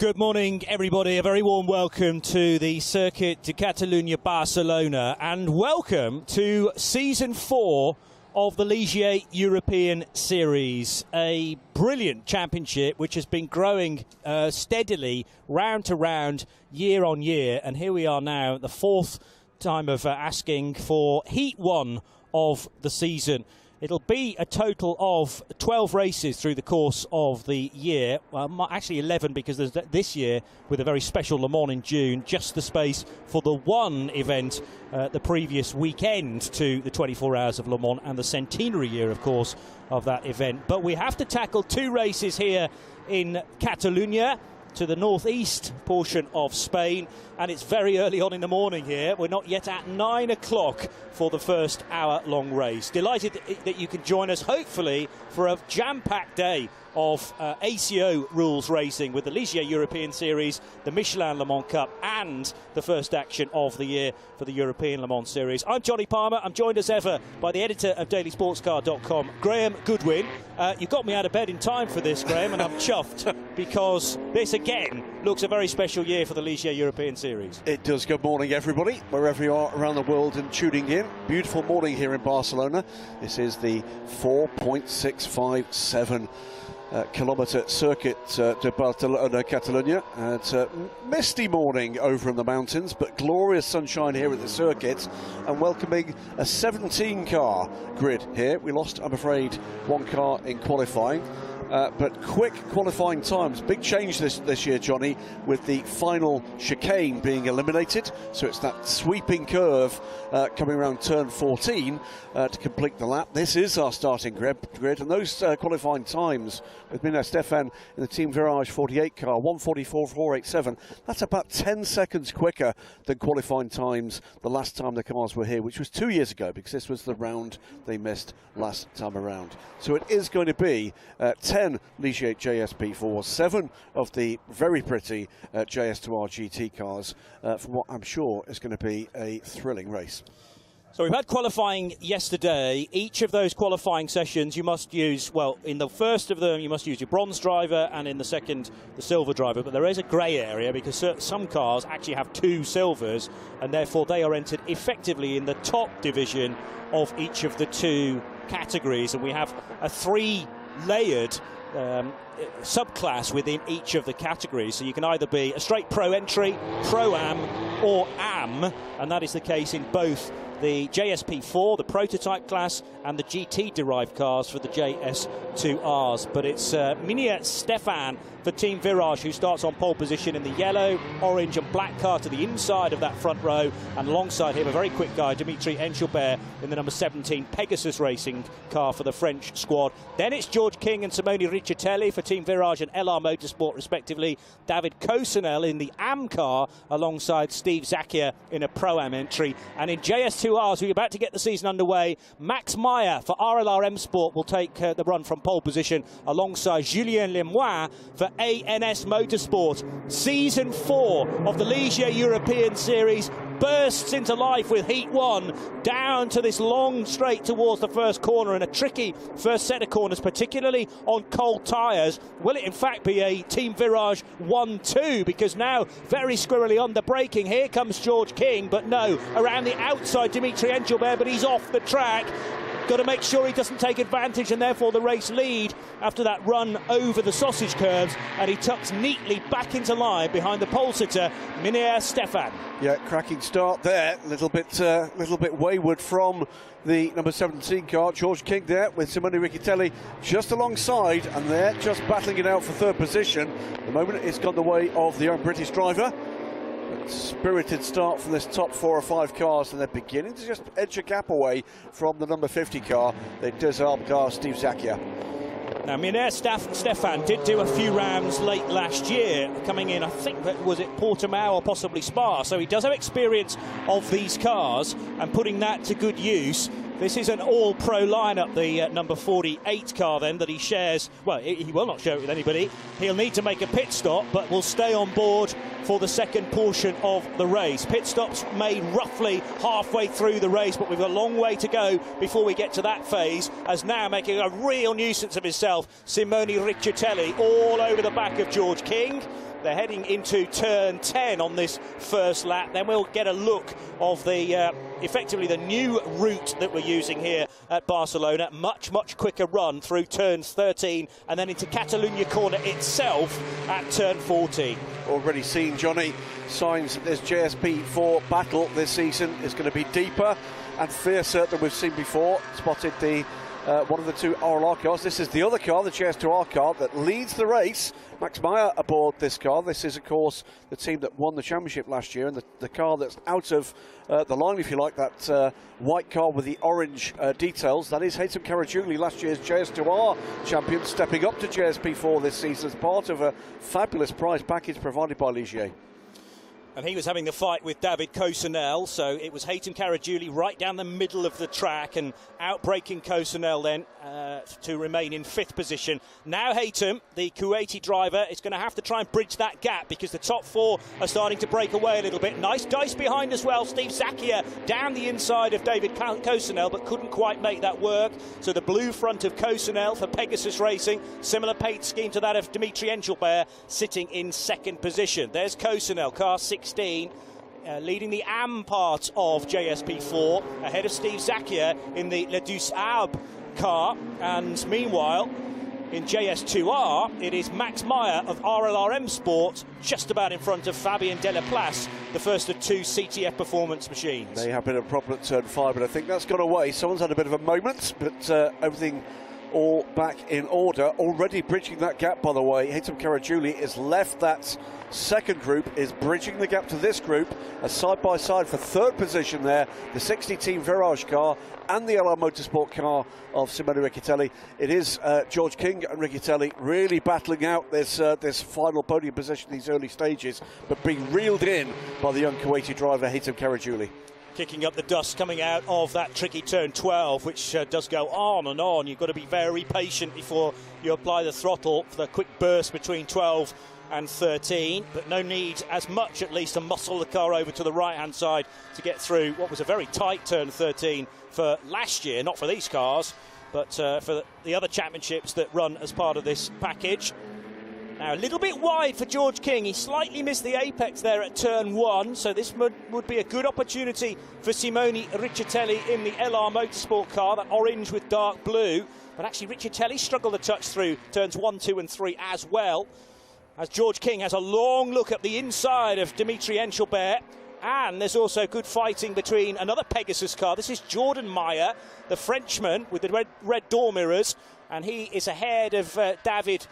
Good morning, everybody. A very warm welcome to the Circuit de Catalunya Barcelona, and welcome to Season 4 of the Ligier European Series, a brilliant championship which has been growing steadily round to round, year on year. And here we are now, the fourth time of asking for Heat 1 of the season. It'll be a total of 12 races through the course of the year. Well, actually 11, because there's this year, with a very special Le Mans in June, just the space for the one event the previous weekend to the 24 Hours of Le Mans, and the centenary year, of course, of that event. But we have to tackle two races here in Catalunya, to the northeast portion of Spain, and it's very early on in the morning here. We're not yet at 9 o'clock for the first hour-long race. Delighted that you can join us, hopefully, for a jam-packed day of ACO rules racing with the Ligier European Series, the Michelin Le Mans Cup, and the first action of the year for the European Le Mans Series. I'm Johnny Palmer. I'm joined as ever by the editor of dailysportscar.com, Graham Goodwin. You got me out of bed in time for this, Graham, and I'm chuffed because this again looks a very special year for the Ligier European Series. It does. Good morning, everybody, wherever you are around the world and tuning in. Beautiful morning here in Barcelona. This is the 4.657 kilometre circuit de Barcelona, Catalunya. It's a misty morning over in the mountains, but glorious sunshine here at the circuit, and welcoming a 17-car grid here. We lost, I'm afraid, one car in qualifying. But quick qualifying times. Big change this year, Johnny, with the final chicane being eliminated. So it's that sweeping curve coming around turn 14 to complete the lap. This is our starting grid, and those qualifying times with Michelin Stefan in the Team Virage 48 car, 1:44.487. That's about 10 seconds quicker than qualifying times the last time the cars were here, which was 2 years ago, because this was the round they missed last time around. So it is going to be 10 Ligier JS P4, 7 of the very pretty JS2 R GT cars for what I'm sure is going to be a thrilling race. So we've had qualifying yesterday. Each of those qualifying sessions you must use, well, in the first of them you must use your bronze driver, and in the second the silver driver. But there is a grey area because some cars actually have two silvers, and therefore they are entered effectively in the top division of each of the two categories. And we have a three-layered subclass within each of the categories. So you can either be a straight pro entry, pro-am, or am, and that is the case in both the JS P4, the prototype class, and the GT-derived cars for the JS2 Rs. But it's Michelin Stefan for Team Virage who starts on pole position in the yellow, orange and black car to the inside of that front row, and alongside him a very quick guy, Dimitri Engelbert, in the number 17 Pegasus Racing car for the French squad. Then it's George King and Simone Riccitelli for Team Virage and LR Motorsport respectively. David Cosenel in the AM car alongside Steve Zacchia in a Pro-Am entry. And in JS2 Rs, we're about to get the season underway, Max Meyer for RLR M Sport will take the run from pole position alongside Julien Lemoine for ANS Motorsport. Season 4 of the Ligier European Series bursts into life with Heat 1 down to this long straight towards the first corner, and a tricky first set of corners, particularly on cold tyres. Will it in fact be a Team Virage 1-2? Because now very squirrely under braking. Here comes George King, but no, around the outside Dimitri Engelbert, but he's off the track. Got to make sure he doesn't take advantage, and therefore the race lead after that run over the sausage curves, and he tucks neatly back into line behind the pole sitter, Michelin Stefan. Yeah, cracking start there. A little bit wayward from the number 17 car. George King there with Simone Riccitelli just alongside, and they're just battling it out for third position. The moment it's gone the way of the young British driver. Spirited start from this top 4 or 5 cars, and they're beginning to just edge a gap away from the number 50 car, the Desarb car, Steve Zacchia. Now, Michelin Stefan did do a few rounds late last year, coming in, I think, was it Portimao or possibly Spa, so he does have experience of these cars and putting that to good use. This is an all-pro lineup, the number 48 car then, that he shares. Well, he will not share it with anybody. He'll need to make a pit stop, but will stay on board for the second portion of the race. Pit stops made roughly halfway through the race, but we've got a long way to go before we get to that phase, as now making a real nuisance of himself, Simone Riccitelli all over the back of George King. They're heading into turn 10 on this first lap. Then we'll get a look of the effectively the new route that we're using here at Barcelona. Much quicker run through turns 13 and then into Catalunya corner itself at turn 14. Already seen, Johnny, signs that this JS P4 battle this season is going to be deeper and fiercer than we've seen before. Spotted the one of the two RLR cars. This is the other car, the JS2 R car, that leads the race. Max Meyer aboard this car. This is, of course, the team that won the championship last year, and the car that's out of the line, if you like, that white car with the orange details. That is Haytham Caragiuli, last year's JS2 R champion, stepping up to JS P4 this season as part of a fabulous prize package provided by Ligier. And he was having the fight with David Cosenel, so it was Haytham Caragiuli right down the middle of the track and outbraking Cosenel then to remain in 5th position. Now Haytham, the Kuwaiti driver, is going to have to try and bridge that gap because the top 4 are starting to break away a little bit. Nice dice behind as well. Steve Zakia down the inside of David Cosenel, but couldn't quite make that work. So the blue front of Cosenel for Pegasus Racing, similar paint scheme to that of Dimitri Engelbert, sitting in 2nd position. There's Cosenel, car 16, leading the AM part of JSP4, ahead of Steve Zakia in the Le Douce Arbe car. And meanwhile, in JS2R, it is Max Meyer of RLRM Sport, just about in front of Fabien Delaplace, the first of 2 CTF performance machines. They have been a problem at turn 5, but I think that's gone away. Someone's had a bit of a moment, but everything all back in order. Already bridging that gap, by the way. Haytham Caragiuli is left that second group, is bridging the gap to this group, a side-by-side for 3rd position there, the 60 team Virage car and the LR Motorsport car of Simone Riccitelli. It is George King and Riccitelli really battling out this final podium position in these early stages, but being reeled in by the young Kuwaiti driver Haytham Caragiuli. Kicking up the dust coming out of that tricky turn 12, which does go on and on. You've got to be very patient before you apply the throttle for the quick burst between 12 and 13, but no need as much, at least, to muscle the car over to the right-hand side to get through what was a very tight turn 13 for last year, not for these cars, but for the other championships that run as part of this package. Now, a little bit wide for George King. He slightly missed the apex there at turn 1, so this would be a good opportunity for Simone Riccitelli in the LR Motorsport car, that orange with dark blue. But actually, Riccitelli struggled to touch through turns 1, 2 and 3 as well, as George King has a long look at the inside of Dimitri Engelbert. And there's also good fighting between another Pegasus car. This is Jordan Meyer, the Frenchman with the red door mirrors, and he is ahead of David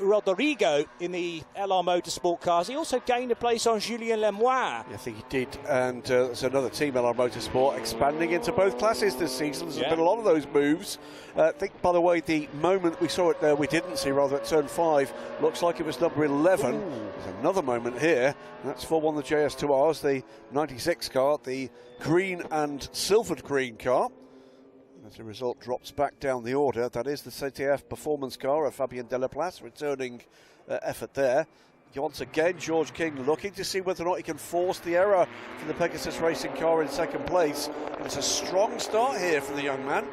Rodrigo in the LR Motorsport cars. He also gained a place on Julien Lemoine. I think he did, and there's another team, LR Motorsport, expanding into both classes this season. There's been a lot of those moves. I think, by the way, the moment we saw it there, we didn't see, rather, at turn 5, looks like it was number 11. Ooh. There's another moment here. That's for one of the JS2Rs, the 96 car, the green and silvered green car. As a result, drops back down the order. That is the CTF performance car of Fabien Delaplace, returning effort there. Once again, George King looking to see whether or not he can force the error for the Pegasus Racing car in 2nd place. It's a strong start here for the young man.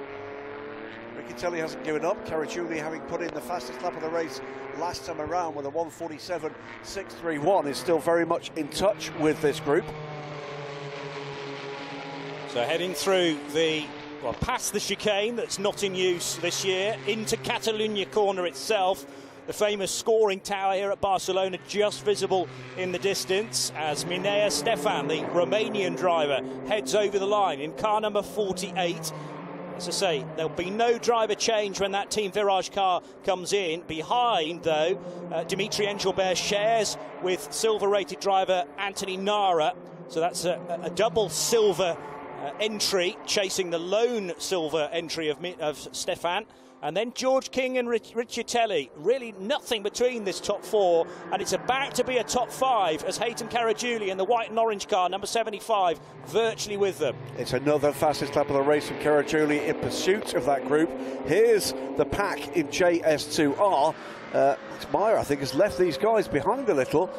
Riccitelli hasn't given up. Caragiuli, having put in the fastest lap of the race last time around with a 1:47.631, is still very much in touch with this group. So heading through past the chicane that's not in use this year, into Catalunya corner itself. The famous scoring tower here at Barcelona just visible in the distance as Minea Stefan, the Romanian driver, heads over the line in car number 48. As I say, there'll be no driver change when that Team Virage car comes in. Behind, though, Dimitri Engelbert shares with silver-rated driver Anthony Nara. So that's a double silver entry, chasing the lone silver entry of Stefan. And then George King and Riccitelli. Really nothing between this top 4, and it's about to be a top 5 as Haytham Caragiuli in the white and orange car, number 75, virtually with them. It's another fastest lap of the race from Caragiuli in pursuit of that group. Here's the pack in JS2R. Meyer, I think, has left these guys behind a little.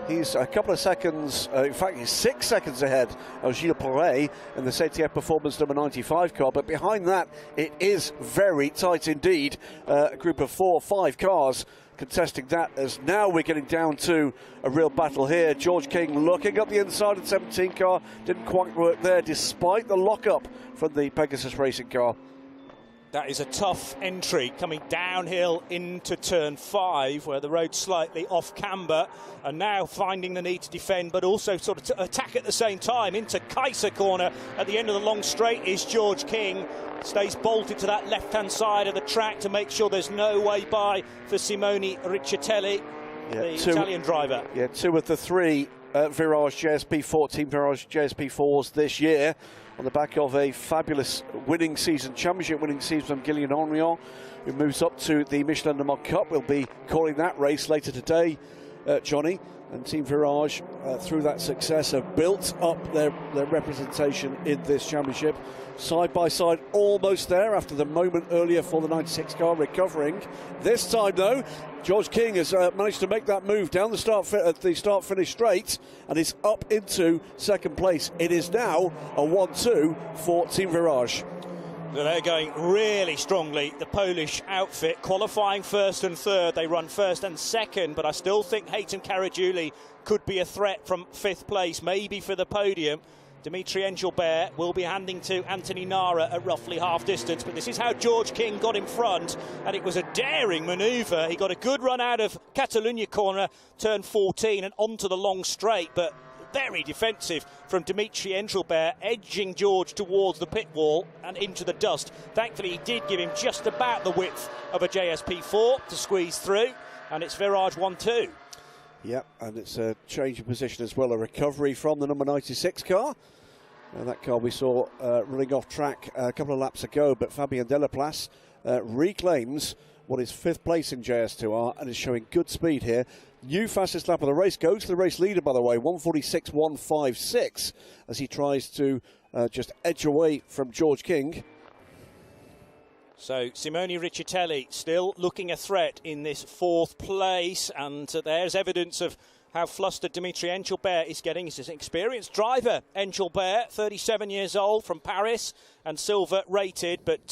He's a couple of seconds, in fact, he's 6 seconds ahead of Gilles Porret in the CTF Performance number 95 car. But behind that, it is very tight indeed. A group of 4 or 5 cars contesting that, as now we're getting down to a real battle here. George King looking up the inside of the 17 car, didn't quite work there despite the lockup from the Pegasus Racing car. That is a tough entry coming downhill into turn 5, where the road's slightly off camber, and now finding the need to defend but also sort of to attack at the same time. Into Kaiser corner at the end of the long straight is George King. Stays bolted to that left-hand side of the track to make sure there's no way by for Simone Riccitelli, the Italian driver. Yeah, 2 of the 3 Virage JS P4, Team Virage JS P4s this year, on the back of a fabulous winning season, championship winning season from Guillaume Henrion, who moves up to the Michelin Le Mans Cup. We'll be calling that race later today, Johnny. And Team Virage, through that success, have built up their representation in this championship. Side by side, almost there after the moment earlier for the 96 car, recovering. This time, though, George King has managed to make that move down the start-finish straight and is up into second place. It is now a 1-2 for Team Virage. They're going really strongly, the Polish outfit, qualifying first and third. They run first and second, but I still think Haytham Caragiuli could be a threat from 5th place, maybe for the podium. Dimitri Engelbert will be handing to Anthony Nara at roughly half distance, but this is how George King got in front, and it was a daring manoeuvre. He got a good run out of Catalunya corner, turn 14, and onto the long straight, but very defensive from Dimitri Engelbert, edging George towards the pit wall and into the dust. Thankfully, he did give him just about the width of a JS P4 to squeeze through, and it's Virage 1-2. Yep, and it's a change of position as well, a recovery from the number 96 car. That car we saw running off track a couple of laps ago, but Fabien Delaplace reclaims what is 5th place in JS2R and is showing good speed here. New fastest lap of the race goes to the race leader, by the way, 1:46.156, as he tries to just edge away from George King. So Simone Riccitelli still looking a threat in this 4th place, and there's evidence of how flustered Dimitri Engelbert is getting. He's an experienced driver, Engelbert, 37 years old, from Paris and silver rated, but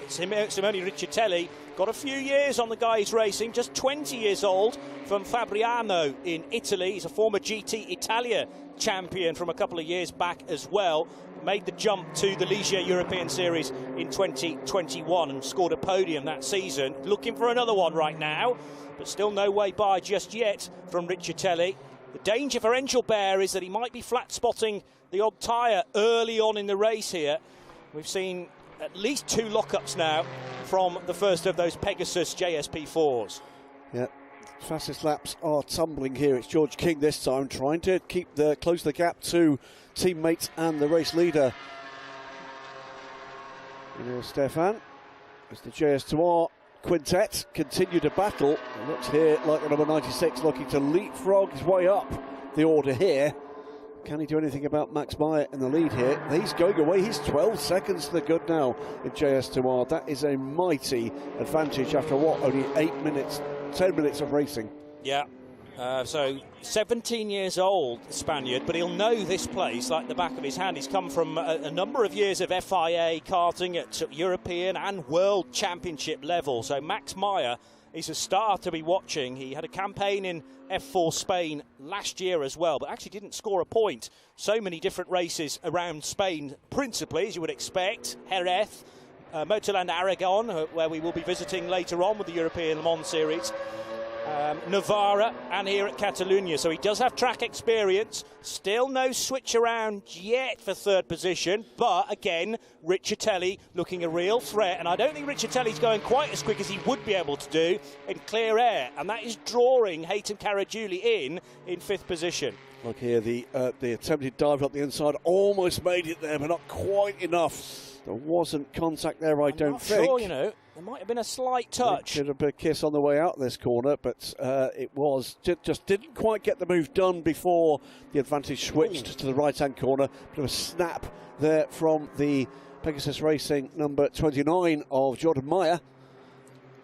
Simone Riccitelli got a few years on the guy he's racing, just 20 years old, from Fabriano in Italy. He's a former GT Italia champion from a couple of years back as well. Made the jump to the Ligier European Series in 2021 and scored a podium that season. Looking for another one right now, but still no way by just yet from Riccitelli. The danger for Engelbert is that he might be flat spotting the odd tyre early on in the race here. We've seen at least 2 lockups now from the first of those Pegasus JS P4s. Yeah, fastest laps are tumbling here. It's George King this time, trying to close the gap to teammates and the race leader. Stefan, as the JS2R quintet continue to battle. It looks here like the number 96 looking to leapfrog his way up the order here. Can he do anything about Max Meyer in the lead here? He's going away. He's 12 seconds to the good now in JS2R. That is a mighty advantage after what, only 10 minutes of racing. Yeah. So 17 years old, Spaniard, but he'll know this place like the back of his hand. He's come from a number of years of FIA karting at European and World Championship level. So Max Meyer is a star to be watching. He had a campaign in F4 Spain last year as well, but actually didn't score a point. So many different races around Spain, principally, as you would expect. Jerez, Motorland Aragon, where we will be visiting later on with the European Le Mans Series. Navarra and here at Catalunya, so he does have track experience. Still no switch around yet for 3rd position, but again Riccitelli looking a real threat, and I don't think Riccitelli's going quite as quick as he would be able to do in clear air, and that is drawing Haytham Caragiuli in 5th position. Look here, the attempted dive up the inside, almost made it there, but not quite enough. There wasn't contact there, I don't think. Sure, you know, there might have been a slight touch. Should have been a kiss on the way out this corner, but it just didn't quite get the move done before the advantage switched to the right-hand corner. Bit of a snap there from the Pegasus Racing number 29 of Jordan Meyer.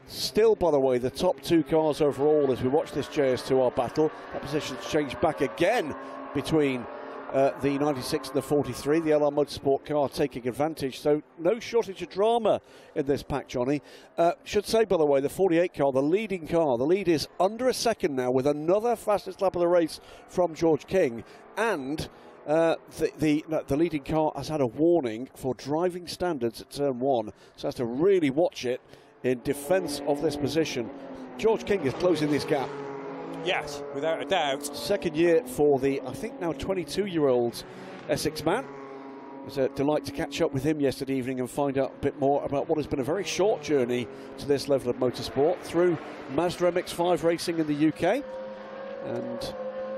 Still, by the way, the top 2 cars overall as we watch this JS2R battle. That position's changed back again between the 96 and the 43, the LR Motorsport car taking advantage. So no shortage of drama in this pack, Johnny. Should say, by the way, the 48 car, the leading car, the lead is under a second now with another fastest lap of the race from George King. And the leading car has had a warning for driving standards at turn 1, so has to really watch it in defence of this position. George King is closing this gap. Yes, without a doubt. Second year for the, I think now 22-year-old Essex man. It was a delight to catch up with him yesterday evening and find out a bit more about what has been a very short journey to this level of motorsport through Mazda MX-5 racing in the UK, and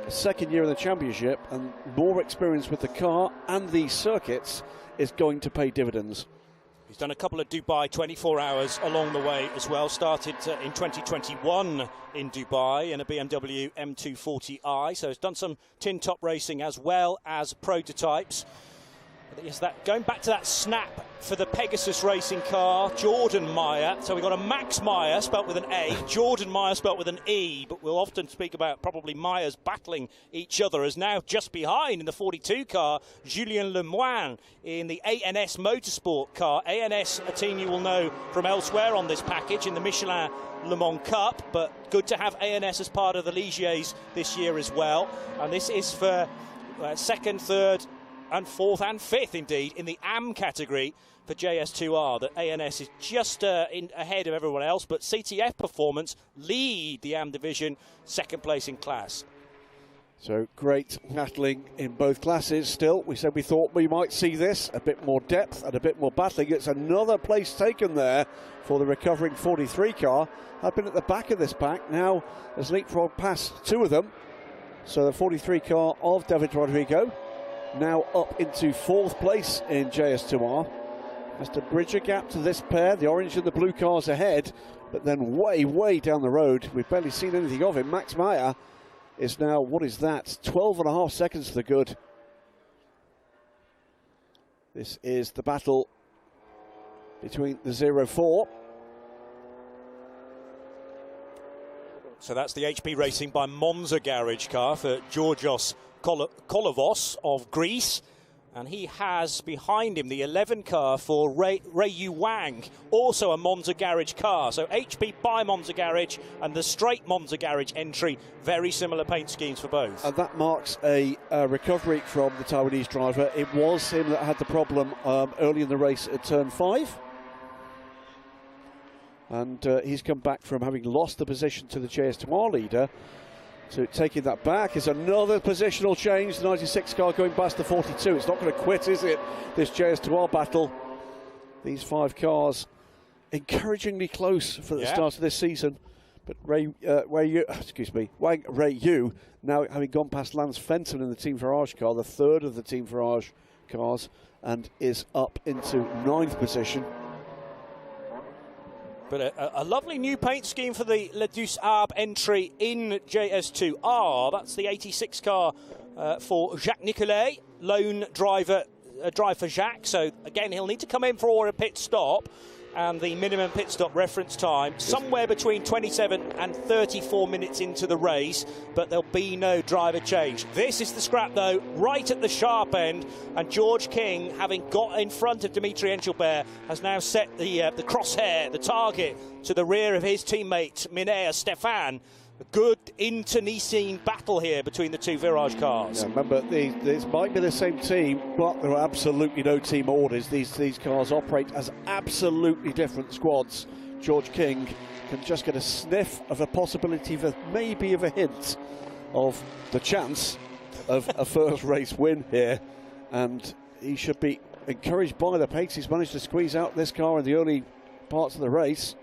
a second year in the championship, and more experience with the car and the circuits is going to pay dividends. He's done a couple of Dubai 24 hours along the way as well. Started in 2021 in Dubai in a BMW M240i. So he's done some tin top racing as well as prototypes. But yes, that going back to that snap for the Pegasus racing car, Jordan Meyer. So we've got a Max Meyer spelt with an A, Jordan Meyer spelt with an E, but we'll often speak about probably Meyers battling each other, as now just behind in the 42 car, Julien Le Mans in the ANS Motorsport car. ANS, a team you will know from elsewhere on this package in the Michelin Le Mans Cup, but good to have ANS as part of the Ligiers this year as well. And this is for second, third, and fourth and fifth indeed in the AM category for JS2R. The ANS is just ahead of everyone else, but CTF Performance lead the AM division, second place in class. So great battling in both classes still. We said we thought we might see this, a bit more depth and a bit more battling. It's another place taken there for the recovering 43 car. I've been at the back of this pack. Now there's leapfrog past two of them. So the 43 car of David Rodrigo now up into fourth place in JS2R. Has to bridge a gap to this pair, the orange and the blue cars ahead, but then way down the road, we've barely seen anything of him. Max Meyer is now, what is that, 12.5 seconds to the good. This is the battle between the 0-4. So that's the HP Racing by Monza garage car for Georgios Kolovos of Greece, and he has behind him the 11 car for Rei Wang, also a Monza garage car. So HP by Monza garage and the straight Monza garage entry, very similar paint schemes for both. And that marks a recovery from the Taiwanese driver. It was him that had the problem early in the race at turn 5. And he's come back from having lost the position to the JS2R leader. So taking that back is another positional change. The 96 car going past the 42. It's not going to quit, is it, this JS2R battle? These 5 cars encouragingly close for the start of this season. But Wang Rei now having gone past Lance Fenton in the Team Farage car, the third of the Team Farage cars, and is up into 9th position. But a lovely new paint scheme for the Le Douce Arbre entry in JS2R. That's the 86 car for Jacques Nicolet, lone driver, drive for Jacques. So again, he'll need to come in for a pit stop, and the minimum pit stop reference time somewhere between 27 and 34 minutes into the race, but there'll be no driver change. This is the scrap though, right at the sharp end, and George King, having got in front of Dimitri Enchelbert, has now set the crosshair, the target, to the rear of his teammate Minea Stefan. A good internecine battle here between the two Virage cars. Yeah, remember, this might be the same team, but there are absolutely no team orders. These cars operate as absolutely different squads. George King can just get a sniff of a possibility of maybe of a hint of the chance of a first race win here, and he should be encouraged by the pace he's managed to squeeze out this car in the early parts of the race.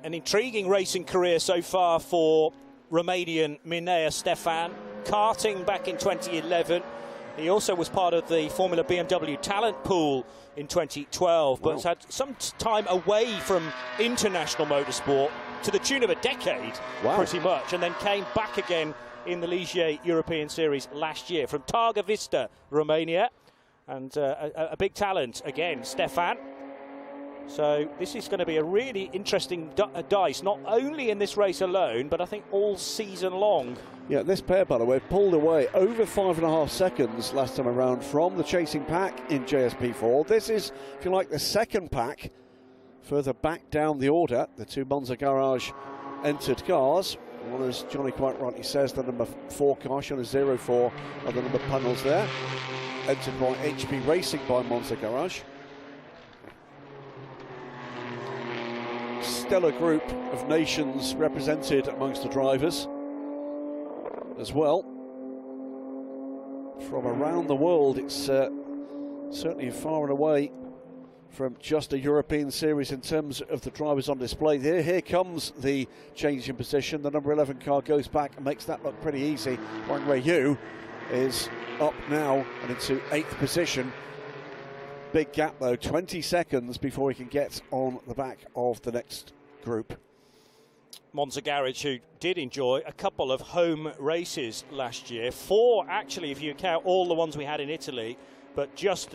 An intriguing racing career so far for Romanian Minea Stefan. Karting back in 2011. He also was part of the Formula BMW talent pool in 2012, but has had some time away from international motorsport to the tune of a decade, pretty much, and then came back again in the Ligier European Series last year from Targa Vista, Romania, and a big talent again, Stefan. So this is going to be a really interesting dice, not only in this race alone, but I think all season long Yeah, this pair, by the way, pulled away over 5.5 seconds last time around from the chasing pack in JS P4. This is, if you like, the second pack further back down the order. The two Monza Garage entered cars. One, as Johnny quite rightly says, the number 4 car shown as 04 on the number panels there. Entered by HP Racing by Monza Garage. Stellar group of nations represented amongst the drivers as well. From around the world, it's certainly far and away from just a European series in terms of the drivers on display. Here comes the change in position. The number 11 car goes back and makes that look pretty easy. Wang Wei is up now and into 8th position. Big gap though, 20 seconds before he can get on the back of the next group. Monza Garage, who did enjoy a couple of home races last year, 4 actually if you count all the ones we had in Italy, but just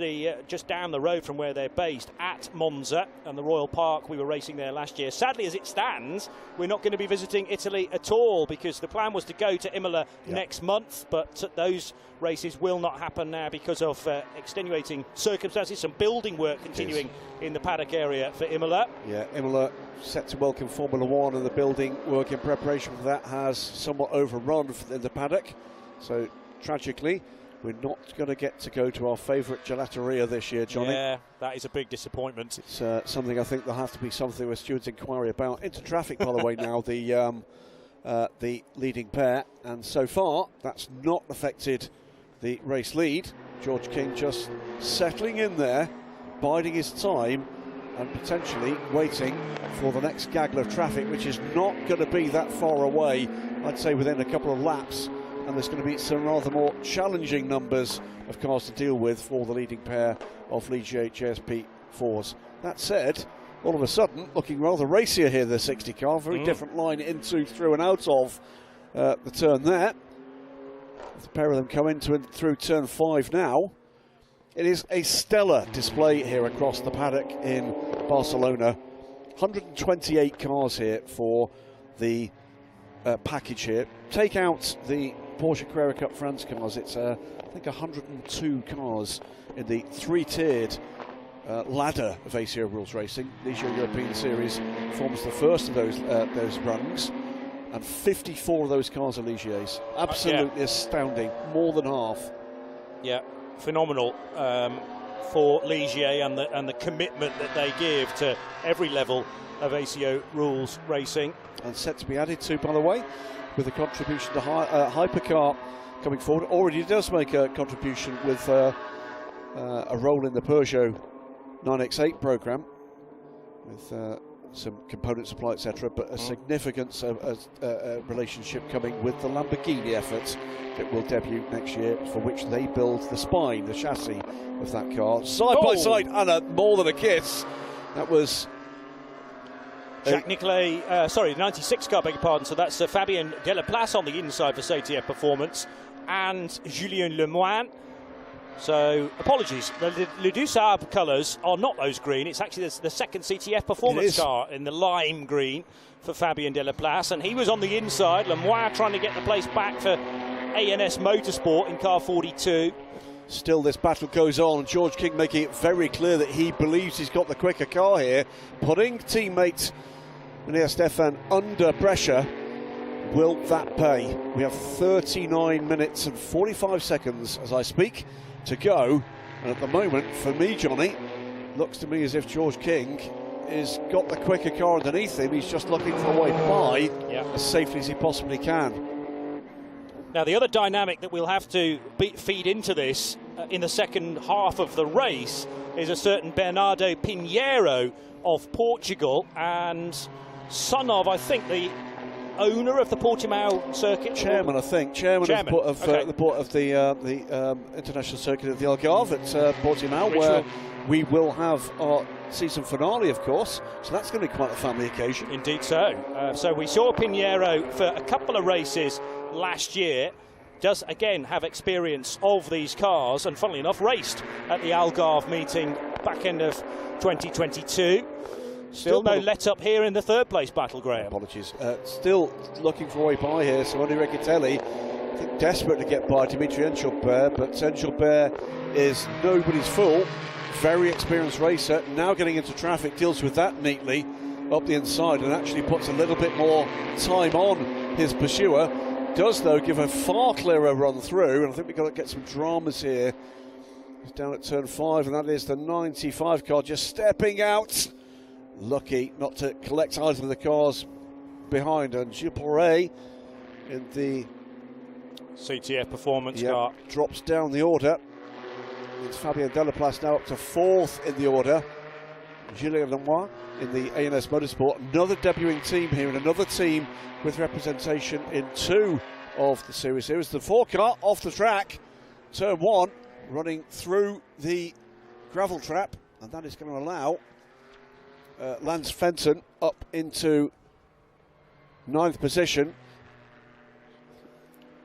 down the road from where they're based at Monza and the Royal Park. We were racing there last year. Sadly, as it stands, we're not going to be visiting Italy at all, because the plan was to go to Imola next month, but those races will not happen now because of extenuating circumstances. Some building work continuing in the paddock area for Imola. Yeah, Imola set to welcome Formula One, and the building work in preparation for that has somewhat overrun in the paddock. So tragically, we're not going to get to go to our favourite gelateria this year, Johnny. Yeah, that is a big disappointment. It's something I think there'll have to be something with Stewart's inquiry about. Into traffic, by the way, now, the leading pair. And so far, that's not affected the race lead. George King just settling in there, biding his time, and potentially waiting for the next gaggle of traffic, which is not going to be that far away, I'd say within a couple of laps. And there's going to be some rather more challenging numbers of cars to deal with for the leading pair of Ligier JS P4s. That said, all of a sudden, looking rather racier here, the 60 car. Very different line into, through and out of the turn there. The pair of them come into and through turn 5 now. It is a stellar display here across the paddock in Barcelona. 128 cars here for the package here. Take out the Porsche Carrera Cup France cars, it's I think 102 cars in the 3-tiered ladder of ACO Rules Racing. Ligier European Series forms the first of those rungs, and 54 of those cars are Ligier's. Absolutely astounding, more than half. Yeah, phenomenal for Ligier and the commitment that they give to every level of ACO Rules Racing. And set to be added to, by the way, with a contribution to Hypercar coming forward. Already does make a contribution with a role in the Peugeot 9X8 programme with some component supply, etc. But a significant relationship coming with the Lamborghini effort that will debut next year, for which they build the spine, the chassis of that car. Side by side, and more than a kiss. That was Jacques Niclet, sorry, 96 car, beg your pardon. So that's Fabien Delaplace on the inside for CTF Performance, and Julien Lemoine. So, apologies, the Le Dusab colours are not those green. It's actually the second CTF Performance car in the lime green for Fabien Delaplace, and he was on the inside. Lemoine trying to get the place back for ANS Motorsport in car 42. Still, this battle goes on. George King making it very clear that he believes he's got the quicker car here, putting teammate Nea Stefan under pressure. Will that pay? We have 39 minutes and 45 seconds as I speak to go, and at the moment, for me, Johnny, looks to me as if George King has got the quicker car underneath him. He's just looking for a way by as safely as he possibly can. Now, the other dynamic that we'll have to feed into this in the second half of the race is a certain Bernardo Pinheiro of Portugal, and son of, I think, the owner of the Portimao circuit. Chairman, I think. Chairman. Of the international circuit of the Algarve at Portimao, where we will have our season finale, of course. So that's going to be quite a family occasion. Indeed so. So we saw Pinheiro for a couple of races last year. Does again have experience of these cars, and funnily enough raced at the Algarve meeting back end of 2022. Still no let up here in the third place battle, Graham. Apologies. Still looking for a way by here. Simone Riccitelli, I think, desperate to get by Dimitri Engelbert, but Engelbert is nobody's fool. Very experienced racer, now getting into traffic, deals with that neatly up the inside and actually puts a little bit more time on his pursuer. Does, though, give a far clearer run through, and I think we've got to get some dramas here. He's down at turn 5, and that is the 95 car just stepping out. Lucky not to collect either of the cars behind, and Gilles Porret in the CTF performance car drops down the order. It's Fabien Delaplace now up to 4th in the order. Julien Lemoine in the ANS Motorsport, another debuting team here, and another team with representation in 2 of the series. Here's the 4 car off the track, turn 1, running through the gravel trap, and that is going to allow Lance Fenton up into 9th position.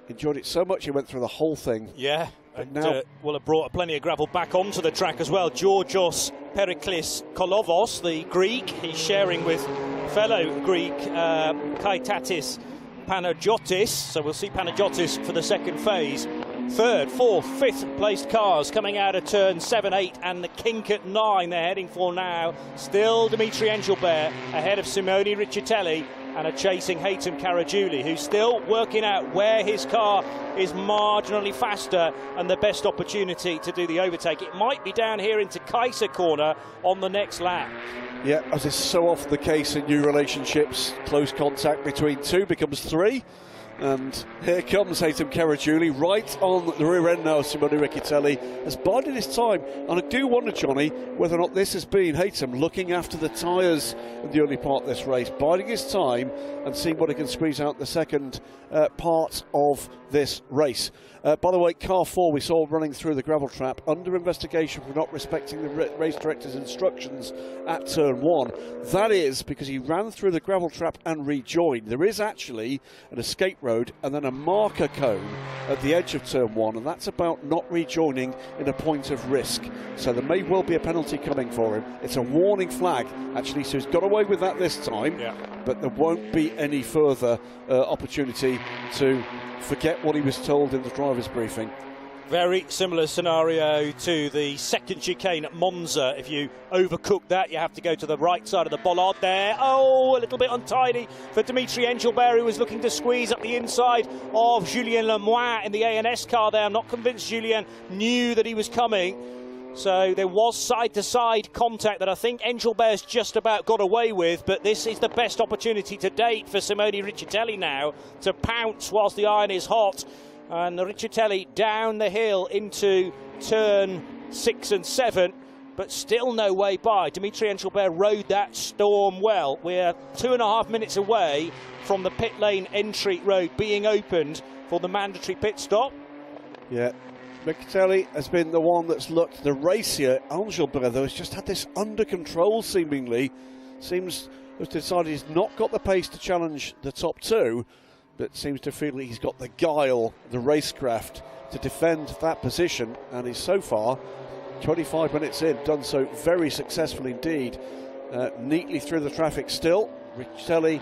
Enjoyed it so much he went through the whole thing. Yeah, and now will have brought plenty of gravel back onto the track as well. Georgios Periklis Kolovos, the Greek, he's sharing with fellow Greek Kaitatis Panagiotis. So we'll see Panagiotis for the second phase. 3rd, 4th, 5th placed cars coming out of turn 7, 8 and the kink at 9 they're heading for now. Still Dimitri Engelbert ahead of Simone Riccitelli and a chasing Haytham Caragiuli, who's still working out where his car is marginally faster and the best opportunity to do the overtake. It might be down here into Kaiser corner on the next lap. Yeah, as is so often the case in new relationships, close contact between 2 becomes 3. And here comes Haytham Caragiuli right on the rear end now. Simone Riccitelli has bided his time, and I do wonder, Johnny, whether or not this has been Haytham looking after the tyres in the early part of this race, biding his time and seeing what he can squeeze out the second part of this race. By the way, car 4 we saw running through the gravel trap under investigation for not respecting the race director's instructions at turn 1. That is because he ran through the gravel trap and rejoined. There is actually an escape road and then a marker cone at the edge of turn 1, and that's about not rejoining in a point of risk. So there may well be a penalty coming for him. It's a warning flag, actually, so he's got away with that this time, but there won't be any further opportunity to forget what he was told in the driver's briefing. Very similar scenario to the second chicane at Monza. If you overcook that, you have to go to the right side of the bollard there. Oh, a little bit untidy for Dimitri Engelbert, who was looking to squeeze up the inside of Julien Lemoine in the ANS car there. I'm not convinced Julien knew that he was coming. So there was side-to-side contact that I think Engelbert's just about got away with, but this is the best opportunity to date for Simone Riccitelli now to pounce whilst the iron is hot. And Riccitelli down the hill into turn 6 and 7, but still no way by. Dimitri Engelbert rode that storm well. We're 2.5 minutes away from the pit lane entry road being opened for the mandatory pit stop. Yeah. Riccitelli has been the one that's looked the racier. Engelbert, though, has just had this under control, seemingly. Seems to have decided he's not got the pace to challenge the top 2, but seems to feel he's got the guile, the racecraft to defend that position. And he's so far, 25 minutes in, done so very successfully indeed. Neatly through the traffic still. Riccitelli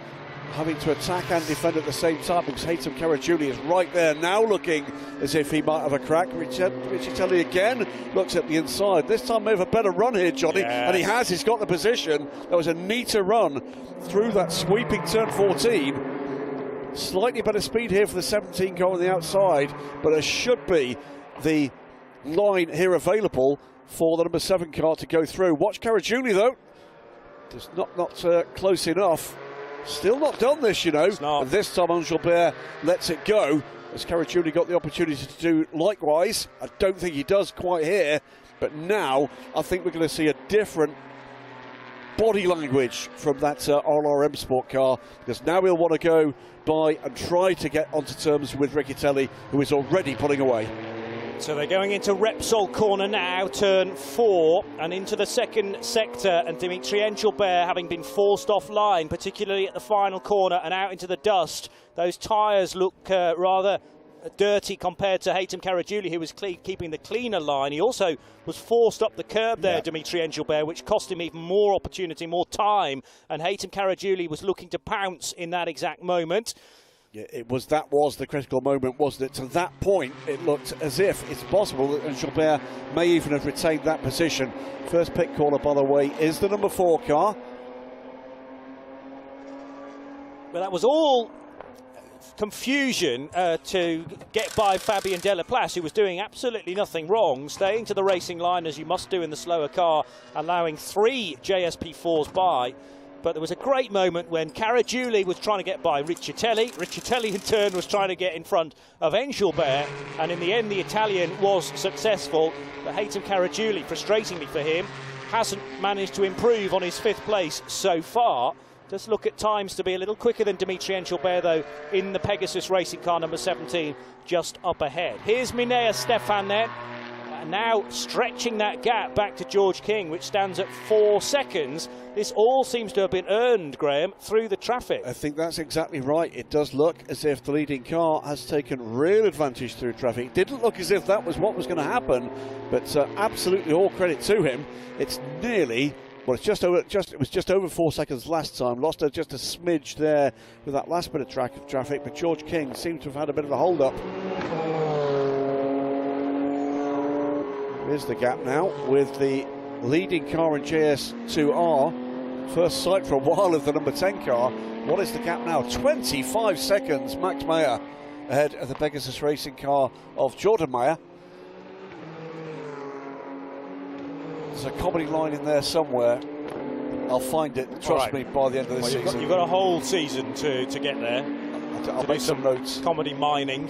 having to attack and defend at the same time because Haytham Caragiuli is right there now, looking as if he might have a crack. Riccitelli again looks at the inside. This time may have a better run here, Johnny, and he has. He's got the position. That was a neater run through that sweeping turn 14. Slightly better speed here for the 17 car on the outside, but there should be the line here available for the number 7 car to go through. Watch Caragiuli, though. Just not close enough. Still not done this, you know. And this time Engelbert lets it go, as Caragiuli got the opportunity to do likewise. I don't think he does quite here, but now I think we're going to see a different body language from that RRM Sport car, because now he'll want to go by and try to get onto terms with Riccitelli, who is already pulling away. So they're going into Repsol corner now, turn 4, and into the second sector, and Dimitri Engelbert, having been forced offline, particularly at the final corner and out into the dust. Those tyres look rather dirty compared to Haytham Karagiuli, who was keeping the cleaner line. He also was forced up the curb there, Dimitri Engelbert, which cost him even more opportunity, more time, and Haytham Karagiuli was looking to pounce in that exact moment. Yeah, that was the critical moment, wasn't it? To that point, it looked as if it's possible that Engelbert may even have retained that position. First pit caller, by the way, is the number 4 car. Well, that was all confusion to get by Fabien Delaplace, who was doing absolutely nothing wrong, staying to the racing line as you must do in the slower car, allowing 3 JS P4s by. But there was a great moment when Caragiuli was trying to get by Riccitelli. Riccitelli in turn was trying to get in front of Engelbert, and in the end the Italian was successful. But Haytham Caragiuli, frustratingly for him, hasn't managed to improve on his 5th place so far. Just look at times to be a little quicker than Dimitri Engelbert, though, in the Pegasus racing car number 17, just up ahead. Here's Minea Stefan then, now stretching that gap back to George King, which stands at 4 seconds. This all seems to have been earned, Graham, through the traffic. I think that's exactly right. It does look as if the leading car has taken real advantage through traffic. It didn't look as if that was what was going to happen, but absolutely all credit to him. It's nearly... Well, it was just over 4 seconds last time. Lost just a smidge there with that last bit of traffic, but George King seemed to have had a bit of a hold-up. Here's the gap now with the leading car in JS2 R. First sight for a while of the number 10 car. What is the gap now? 25 seconds, Max Meyer ahead of the Pegasus racing car of Jordan Meyer. There's a comedy line in there somewhere. I'll find it, trust me, by the end of this season. You've got a whole season to get there. I'll make some notes. Comedy mining.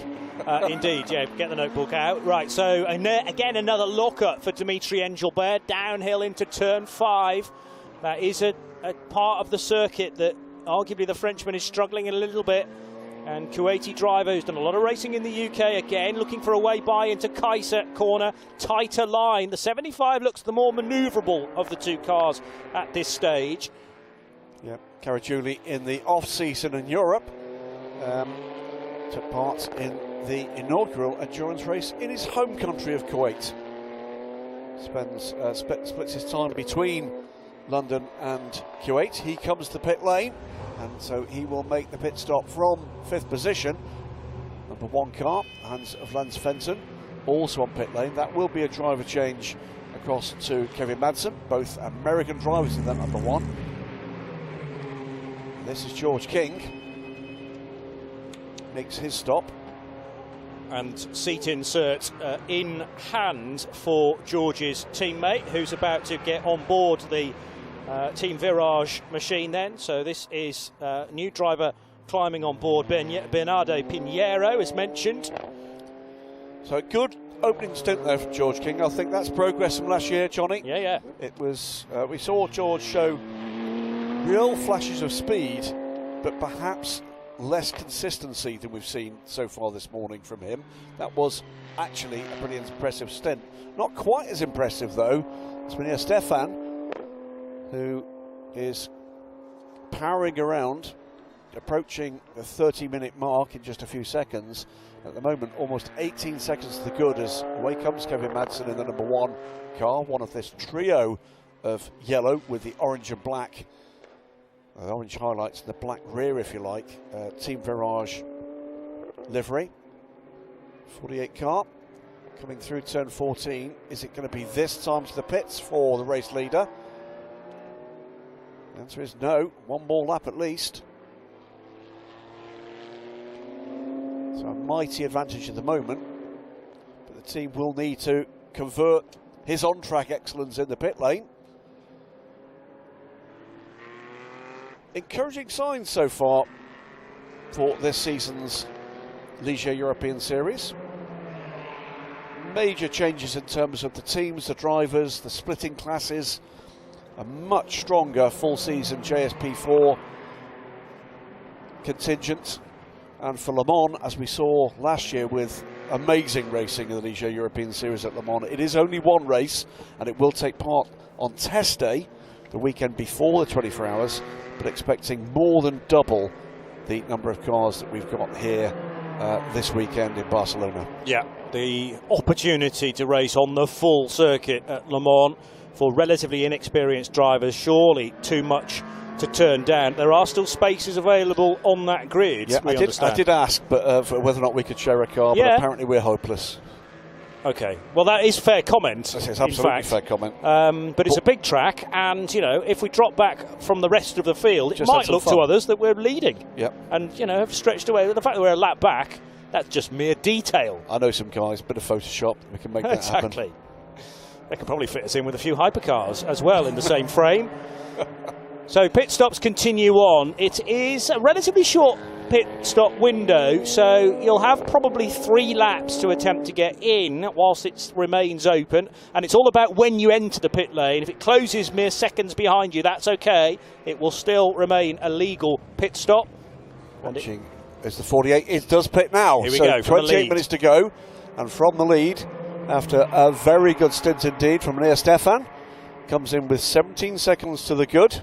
Indeed, yeah, get the notebook out. Right, so again another lock-up for Dimitri Engelbert, downhill into turn 5. That is a part of the circuit that arguably the Frenchman is struggling a little bit. And Kuwaiti driver who's done a lot of racing in the UK, again looking for a way by into Kaiser corner, tighter line. The 75 looks the more manoeuvrable of the 2 cars at this stage. Yeah, Caragiuli in the off-season in Europe took part in the inaugural endurance race in his home country of Kuwait. Splits his time between London and Kuwait. He comes to the pit lane, and so he will make the pit stop from 5th position. Number 1 car, Hans of Lans Fenton, also on pit lane. That will be a driver change across to Kevin Madsen, both American drivers in that number 1. This is George King, makes his stop. And seat insert in hand for George's teammate, who's about to get on board the Team Virage machine then. So this is new driver climbing on board, Bernardo Pinheiro, as mentioned. So a good opening stint there for George King. I think that's progress from last year, Johnny. Yeah. It was, we saw George show real flashes of speed, but perhaps less consistency than we've seen so far this morning from him. That was actually a pretty impressive stint. Not quite as impressive though as Minea Stefan, who is powering around, approaching the 30-minute mark in just a few seconds. At the moment, almost 18 seconds to the good as away comes Kevin Madsen in the number 1 car, one of this trio of yellow with the orange and black. The orange highlights and the black rear, if you like. Team Virage livery. 48 car coming through turn 14. Is it going to be this time to the pits for the race leader? The answer is no. One more lap at least. So a mighty advantage at the moment. But the team will need to convert his on-track excellence in the pit lane. Encouraging signs so far for this season's Ligier European Series. Major changes in terms of the teams, the drivers, the splitting classes. A much stronger full season JS P4 contingent. And for Le Mans, as we saw last year with amazing racing in the Ligier European Series at Le Mans, it is only one race and it will take part on test day, the weekend before the 24 hours, but expecting more than double the number of cars that we've got here this weekend in Barcelona. Yeah, the opportunity to race on the full circuit at Le Mans for relatively inexperienced drivers, surely too much to turn down. There are still spaces available on that grid. Yeah, I did ask, but for whether or not we could share a car, but apparently we're hopeless. Okay, well that is fair comment. It's absolutely fair comment. But it's a big track, and you know, if we drop back from the rest of the field, it might look to others that we're leading. Yep. And you know, have stretched away. The fact that we're a lap back, that's just mere detail. I know some guys, bit of Photoshop, we can make that happen. Exactly. They could probably fit us in with a few hypercars as well in the same frame. So pit stops continue on. It is a relatively short pit stop window, so you'll have probably 3 laps to attempt to get in whilst it remains open, and it's all about when you enter the pit lane. If it closes mere seconds behind you, that's okay. It will still remain a legal pit stop. Watching is the 48. It does pit now. Here we go. 28 minutes to go, and from the lead, after a very good stint indeed from Nir Stefan, comes in with 17 seconds to the good.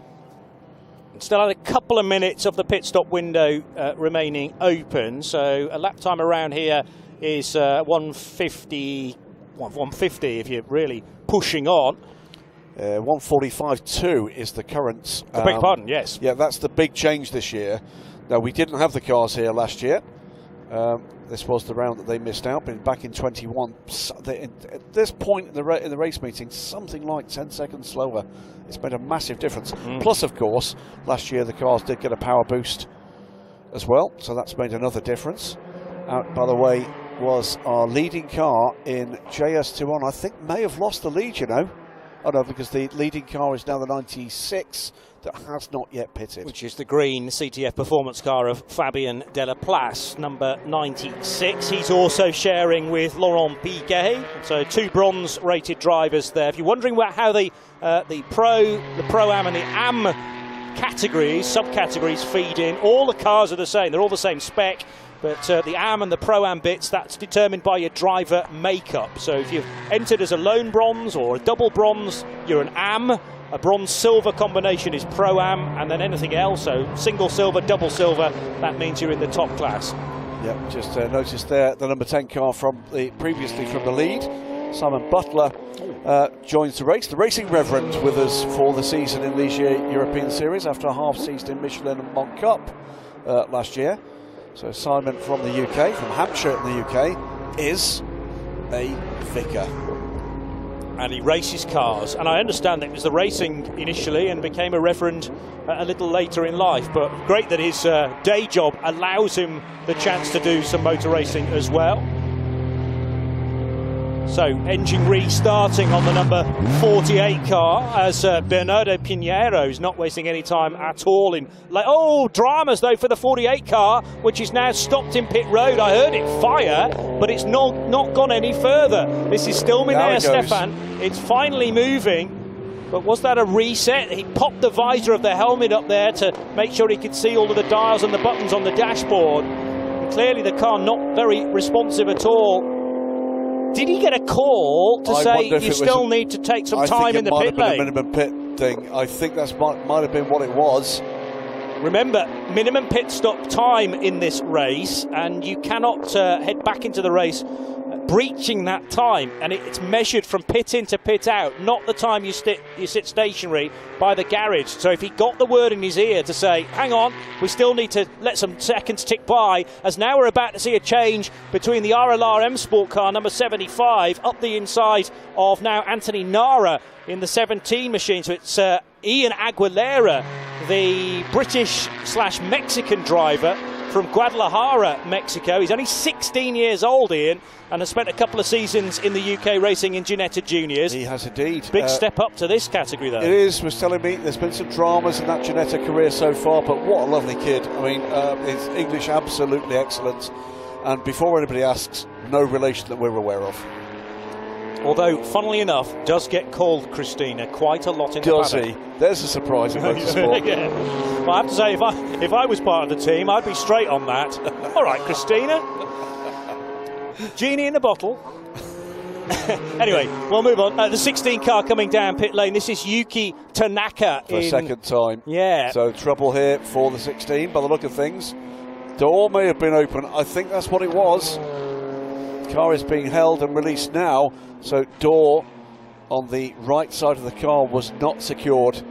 Still had a couple of minutes of the pit stop window remaining open, so a lap time around here is 150 if you're really pushing on. 145.2 is the current. I beg your pardon, yes. Yeah, that's the big change this year. Now, we didn't have the cars here last year. This was the round that they missed out, but back in 21. At this point in the race meeting, something like 10 seconds slower. It's made a massive difference. Plus, of course, last year the cars did get a power boost as well, so that's made another difference. Out, by the way, was our leading car in JS2 R. I think may have lost the lead, you know. Oh no, because the leading car is now the 96 that has not yet pitted. Which is the green CTF performance car of Fabien Delaplace, number 96. He's also sharing with Laurent Piquet, so 2 bronze-rated drivers there. If you're wondering how the Pro-Am and the Am categories, subcategories feed in, all the cars are the same. They're all the same spec. But the Am and the Pro-Am bits, that's determined by your driver makeup. So if you've entered as a lone bronze or a double bronze, you're an Am. A bronze-silver combination is Pro-Am, and then anything else, so single silver, double silver, that means you're in the top class. Yeah, just noticed there the number 10 car previously from the lead. Simon Butler joins the race. The racing reverend with us for the season in Ligier European Series after a half season in Michelin Le Mans Cup last year. So Simon from the UK, from Hampshire in the UK, is a vicar. And he races cars. And I understand that it was the racing initially and became a reverend a little later in life. But great that his day job allows him the chance to do some motor racing as well. So engine restarting on the number 48 car as Bernardo Pinheiro is not wasting any time at all in dramas though for the 48 car, which is now stopped in pit road. I heard it fire, but it's not gone any further. This is still Nir Stefan. It's finally moving, but was that a reset? He popped the visor of the helmet up there to make sure he could see all of the dials and the buttons on the dashboard. And clearly the car not very responsive at all. Did he get a call to say you still need to take some time in the pit lane? I think it might have been a minimum pit thing. I think that might have been what it was. Remember, minimum pit stop time in this race, and you cannot head back into the race breaching that time, and it's measured from pit in to pit out, not the time you sit stationary by the garage. So if he got the word in his ear to say, hang on, we still need to let some seconds tick by, as now we're about to see a change between the RLR M Sport car number 75 up the inside of now Anthony Nara in the 17 machine. So it's Ian Aguilera, the British/Mexican driver from Guadalajara, Mexico. He's only 16 years old, Ian, and has spent a couple of seasons in the UK racing in Ginetta Juniors. He has indeed. Big step up to this category, though. It is. Was telling me there's been some dramas in that Ginetta career so far, but what a lovely kid. I mean, his English absolutely excellent. And before anybody asks, no relation that we're aware of. Although, funnily enough, does get called Christina quite a lot in the paddock. Does he? There's a surprise in motorsport. Yeah. Well, I have to say, if I was part of the team, I'd be straight on that. All right, Christina. Genie in a bottle. Anyway, we'll move on. The 16 car coming down pit lane. This is Yuki Tanaka. For a second time. Yeah. So trouble here for the 16 by the look of things. door may have been open. I think that's what it was. The car is being held and released now, so door on the right side of the car was not secured.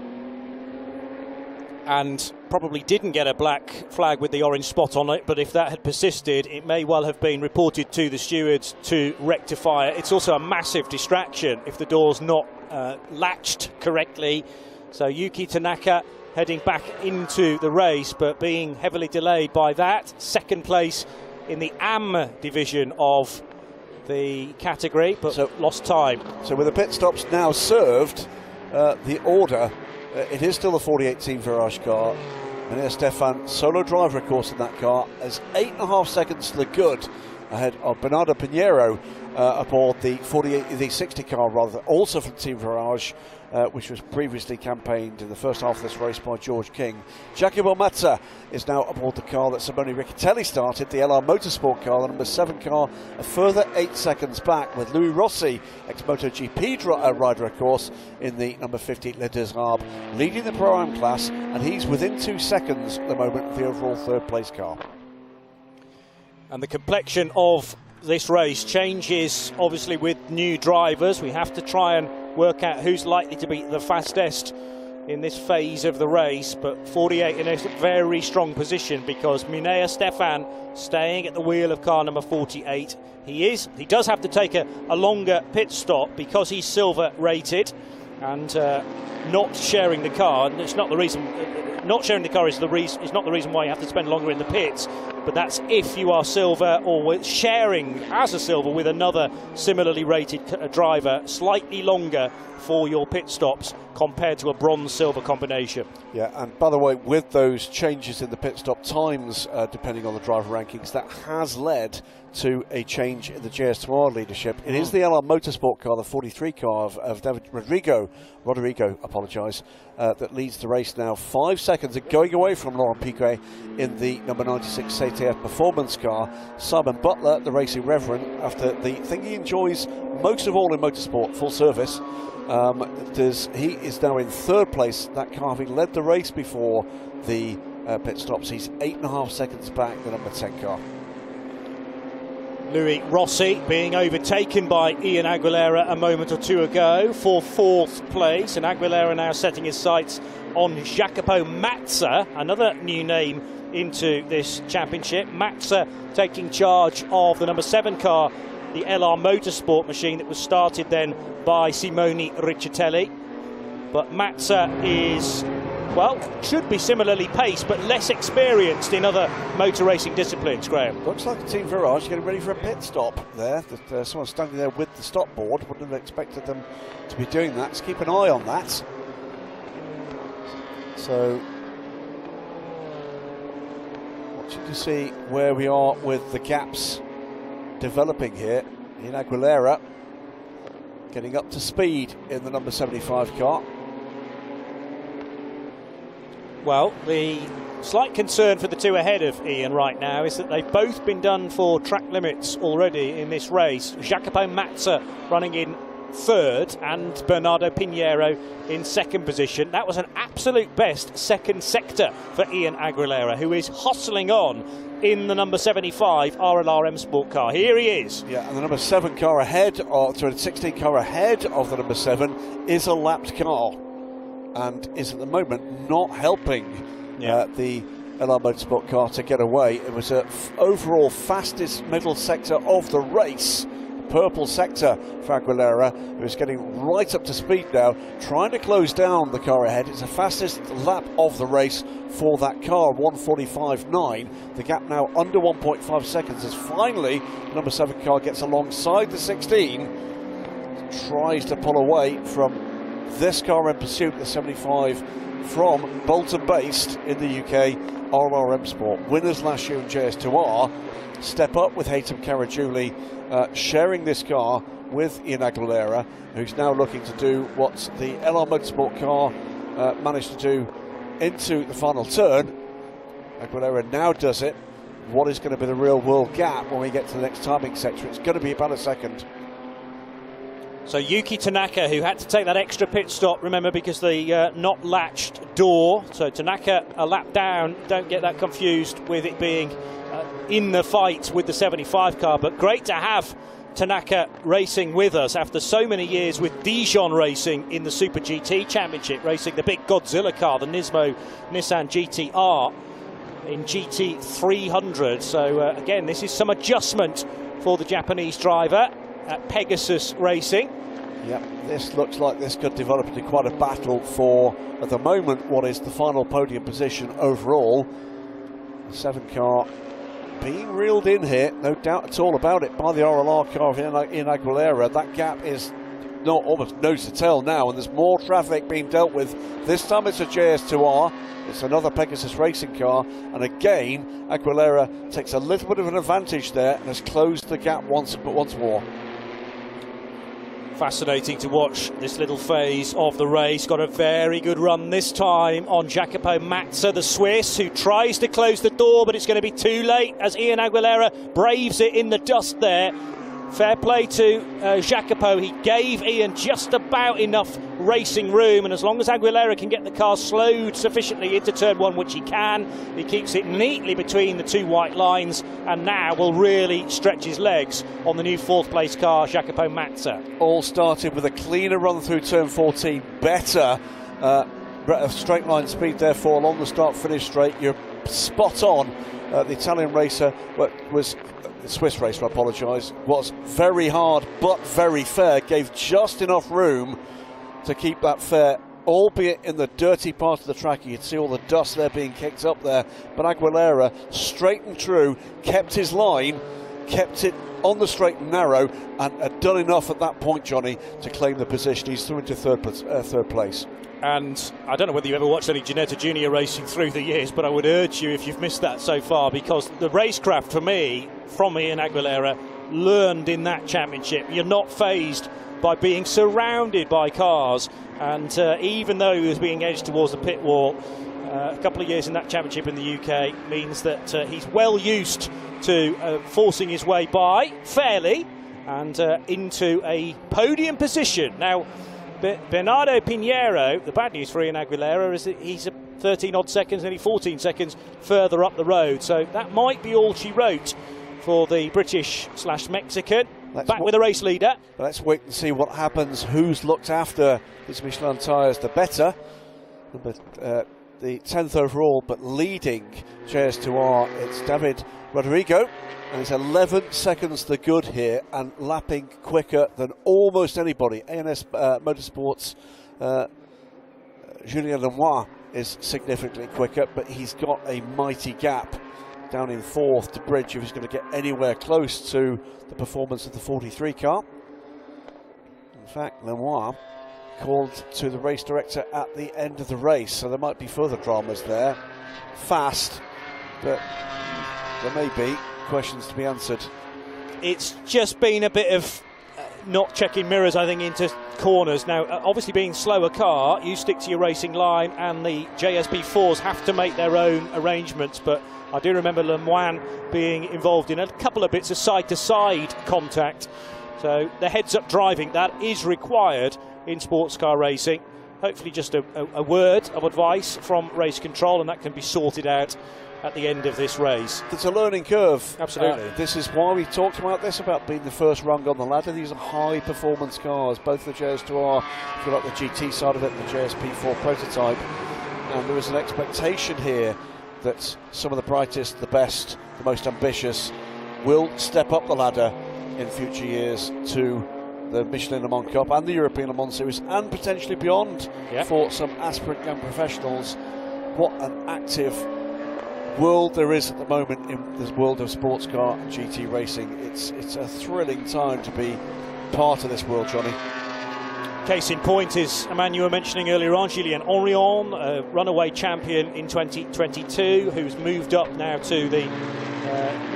And probably didn't get a black flag with the orange spot on it, but if that had persisted, it may well have been reported to the stewards to rectify it. It's also a massive distraction if the door's not latched correctly. So Yuki Tanaka heading back into the race, but being heavily delayed by that. Second place in the AM division of the category, but so lost time. So with the pit stops now served, the order, it is still the 48 Team Virage car. And here's Stefan, solo driver of course in that car, as 8.5 seconds to the good ahead of Bernardo Pinheiro aboard the 60 car rather, also from Team Virage, which was previously campaigned in the first half of this race by George King. Giacomo Mazza is now aboard the car that Simone Riccitelli started, the LR Motorsport car, the number 7 car, a further 8 seconds back, with Louis Rossi, ex-MotoGP rider of course, in the number 50 Le Desarbe, leading the Pro-Am class, and he's within 2 seconds at the moment of the overall third place car. And the complexion of this race changes obviously with new drivers. We have to try and work out who's likely to be the fastest in this phase of the race, but 48 in a very strong position because Minea Stefan staying at the wheel of car number 48. He does have to take a longer pit stop because he's silver rated and not sharing the car. And it's not the reason. Not sharing the car is not the reason why you have to spend longer in the pits, but that's if you are silver or sharing as a silver with another similarly rated driver, slightly longer for your pit stops compared to a bronze-silver combination. Yeah, and by the way, with those changes in the pit stop times, depending on the driver rankings, that has led to a change in the JS2 R leadership. It is the LR Motorsport car, the 43 car of David Rodrigo, that leads the race now. 5 seconds and going away from Laurent Piquet in the number 96 CTF Performance car. Simon Butler, the racing reverend, after the thing he enjoys most of all in motorsport, full service, he is now in third place, that car having led the race before the pit stops. He's 8.5 seconds back, the number 10 car. Louis Rossi being overtaken by Ian Aguilera a moment or two ago for fourth place, and Aguilera now setting his sights on Jacopo Mazza, another new name into this championship. Mazza taking charge of the number 7 car, the LR Motorsport machine that was started then by Simone Riccitelli. But Mazza is, well, should be similarly paced but less experienced in other motor racing disciplines, Graham. Looks like the Team Virage getting ready for a pit stop there. Someone standing there with the stop board. Wouldn't have expected them to be doing that. So keep an eye on that. So watching to see where we are with the gaps developing here. In Aguilera getting up to speed in the number 75 car. Well, the slight concern for the two ahead of Ian right now is that they've both been done for track limits already in this race. Jacopo Mazza running in third and Bernardo Pinheiro in second position. That was an absolute best second sector for Ian Aguilera, who is hustling on in the number 75 RLR M Sport car. Here he is. Yeah, and the number 7 car ahead, the 16 car ahead of the number 7 is a lapped car and is at the moment not helping the LR Motorsport car to get away. It was an overall fastest middle sector of the race, purple sector for Aguilera, who's getting right up to speed now, trying to close down the car ahead. It's the fastest lap of the race for that car, 1:45.9. The gap now under 1.5 seconds as finally the number 7 car gets alongside the 16, tries to pull away from this car in pursuit, the 75 from Bolton based in the UK, RLR M Sport. Winners last year in JS2 R, step up with Haytham Caragiuli sharing this car with Ian Aguilera, who's now looking to do what the LR Motorsport car managed to do into the final turn. Aguilera now does it. What is going to be the real world gap when we get to the next timing sector? It's going to be about a second. So Yuki Tanaka, who had to take that extra pit stop, remember, because the not latched door. So Tanaka a lap down. Don't get that confused with it being in the fight with the 75 car. But great to have Tanaka racing with us after so many years with Dijon Racing in the Super GT Championship, racing the big Godzilla car, the Nismo Nissan GT-R in GT 300. So again, this is some adjustment for the Japanese driver at Pegasus Racing. Yep, this looks like this could develop into quite a battle for, at the moment, what is the final podium position overall. The 7 car being reeled in here, no doubt at all about it, by the RLR car of Ian Aguilera. That gap is not almost nose to tail now, and there's more traffic being dealt with. This time it's a JS2 R, it's another Pegasus racing car, and again Aguilera takes a little bit of an advantage there and has closed the gap once more. Fascinating to watch this little phase of the race. Got a very good run this time on Jacopo Mazza, the Swiss, who tries to close the door, but it's going to be too late as Ian Aguilera braves it in the dust there. Fair play to Jacopo. He gave Ian just about enough racing room, and as long as Aguilera can get the car slowed sufficiently into turn 1, which he can, he keeps it neatly between the 2 white lines, and now will really stretch his legs on the new 4th place car, Jacopo Mazza. All started with a cleaner run through turn 14, better straight line speed therefore along the start finish straight. You're spot on. The Italian racer was the Swiss racer, I apologise, was very hard but very fair, gave just enough room to keep that fair, albeit in the dirty part of the track. You can see all the dust there being kicked up there, but Aguilera, straight and true, kept his line, kept it on the straight and narrow, and had done enough at that point, Johnny, to claim the position. He's through into third place. And I don't know whether you've ever watched any Ginetta Junior racing through the years, but I would urge you, if you've missed that so far, because the racecraft for me, from Ian Aguilera, learned in that championship. You're not fazed by being surrounded by cars, and even though he was being edged towards the pit wall, a couple of years in that championship in the UK means that he's well used to forcing his way by fairly and into a podium position. Now, Bernardo Pinheiro, the bad news for Ian Aguilera is that he's 13 odd seconds, nearly 14 seconds further up the road, so that might be all she wrote for the British/Mexican. Back with the race leader. Let's wait and see what happens. Who's looked after these Michelin tyres the better. But the 10th overall, but leading JS2R, it's David Rodrigo, and he's 11 seconds the good here and lapping quicker than almost anybody. ANS Motorsports Julien Lemoine is significantly quicker, but he's got a mighty gap down in 4th to bridge if he's going to get anywhere close to the performance of the 43 car. In fact, Lemoine called to the race director at the end of the race, so there might be further dramas there. Fast, but there may be questions to be answered. It's just been a bit of not checking mirrors, I think, into corners. Now, obviously being slower car, you stick to your racing line, and the JS P4s have to make their own arrangements, but I do remember Lemoine being involved in a couple of bits of side-to-side contact. So the heads-up driving, that is required in sports car racing. Hopefully just a word of advice from race control, and that can be sorted out at the end of this race. There's a learning curve. Absolutely. This is why we talked about this, about being the first rung on the ladder. These are high-performance cars, both the JS2R, if you like the GT side of it, and the JS P4 prototype. And there is an expectation here that some of the brightest, the best, the most ambitious will step up the ladder in future years to the Michelin Le Mans Cup and the European Le Mans Series, and potentially beyond for some aspirant young professionals. What an active world there is at the moment in this world of sports car and GT racing. It's a thrilling time to be part of this world, Johnny. Case in point is a man you were mentioning earlier on, Julien Henrion, a runaway champion in 2022, who's moved up now to the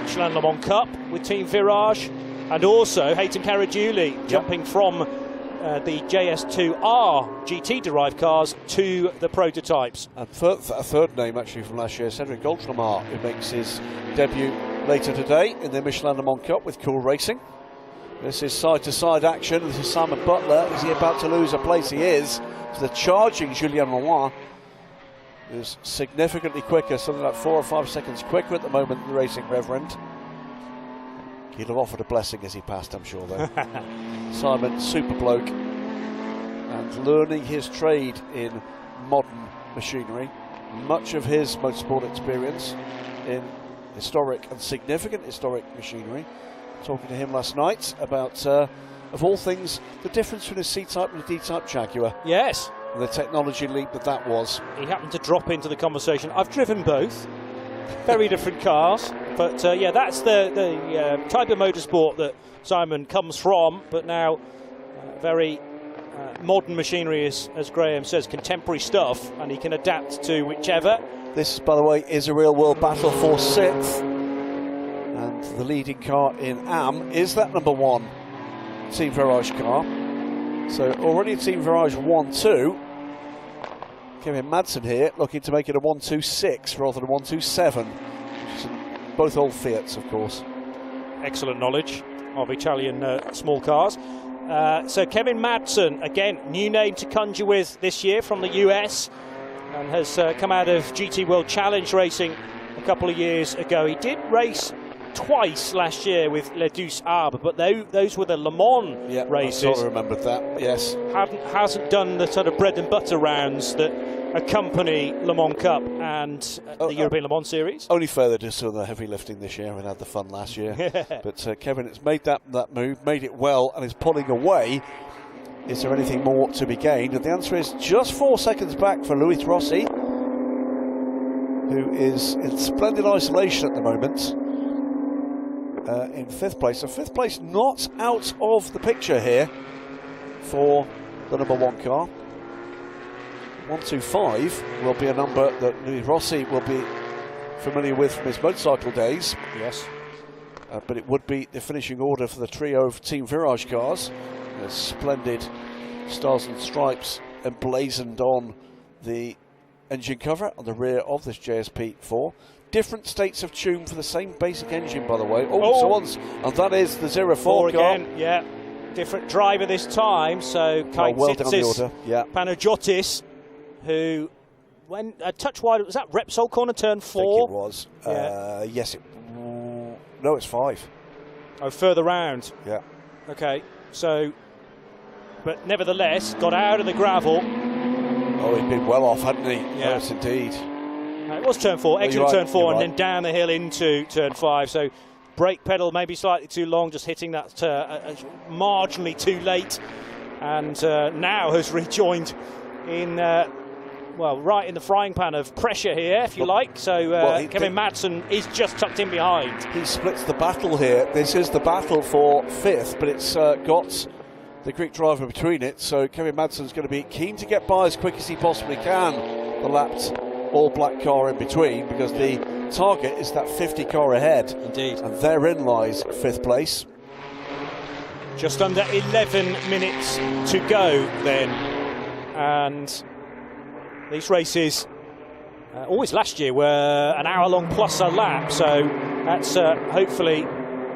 Michelin Le Mans Cup with Team Virage, and also Haytham Caragiuli jumping from the JS2 R GT-derived cars to the prototypes. And a third name actually from last year, Cedric Goldschlamar, who makes his debut later today in the Michelin Le Mans Cup with Cool Racing. This is side-to-side action. This is Simon Butler. Is he about to lose a place? He is. So the charging Julien Lenoir is significantly quicker, something like 4 or 5 seconds quicker at the moment than the Racing Reverend. He'd have offered a blessing as he passed, I'm sure, though. Simon, super bloke, and learning his trade in modern machinery. Much of his motorsport experience in historic and significant historic machinery. Talking to him last night about, of all things, the difference between a C-Type and a D-Type Jaguar. Yes. And the technology leap that was. He happened to drop into the conversation. I've driven both. Very different cars. But yeah, that's the type of motorsport that Simon comes from. But now very modern machinery, as Graham says, contemporary stuff. And he can adapt to whichever. This, by the way, is a real-world battle for 6th. And the leading car in AM is that number 1 Team Virage car. So already Team Virage 1-2. Kevin Madsen here looking to make it a 1-2-6 rather than 1-2-7. Both old Fiats, of course. Excellent knowledge of Italian small cars. So Kevin Madsen, again, new name to conjure with this year from the US, and has come out of GT World Challenge racing a couple of years ago. He did race twice last year with Le Douce Arbre, but those were the Le Mans races. I sort of remembered that, yes. Hasn't done the sort of bread and butter rounds that accompany Le Mans Cup and the European Le Mans Series. Only further to some of the heavy lifting this year and had the fun last year. But Kevin has made that move, made it well, and is pulling away. Is there anything more to be gained? And the answer is just 4 seconds back for Luis Rossi, who is in splendid isolation at the moment. In 5th place. So 5th place not out of the picture here for the number 1 car. 125 will be a number that Luis Rossi will be familiar with from his motorcycle days. Yes. But it would be the finishing order for the trio of Team Virage cars. There's splendid stars and stripes emblazoned on the engine cover on the rear of this JS P4. Different states of tune for the same basic engine, by the way. And that is the 04 car. Again, yeah. Different driver this time. So Kaitsis Panagiotis, who went a touch wide. Was that Repsol corner turn 4? I think it was. Yes. No, it's 5. Oh, further round. Yeah. Okay. So, but nevertheless, got out of the gravel. Oh, he'd been well off, hadn't he? Yeah. Yes, indeed. It was turn 4, exit turn 4, and then down the hill into turn 5. So brake pedal maybe slightly too long, just hitting that marginally too late, and now has rejoined in, well, right in the frying pan of pressure here, if you like. So Kevin Madsen is just tucked in behind. He splits the battle here. This is the battle for 5th, but it's got the Greek driver between it. So Kevin Madsen's going to be keen to get by as quick as he possibly can. The lapped all-black car in between, because the target is that 50 car ahead. Indeed. And therein lies 5th place. Just under 11 minutes to go then. And these races, always last year, were an hour-long plus a lap. So that's hopefully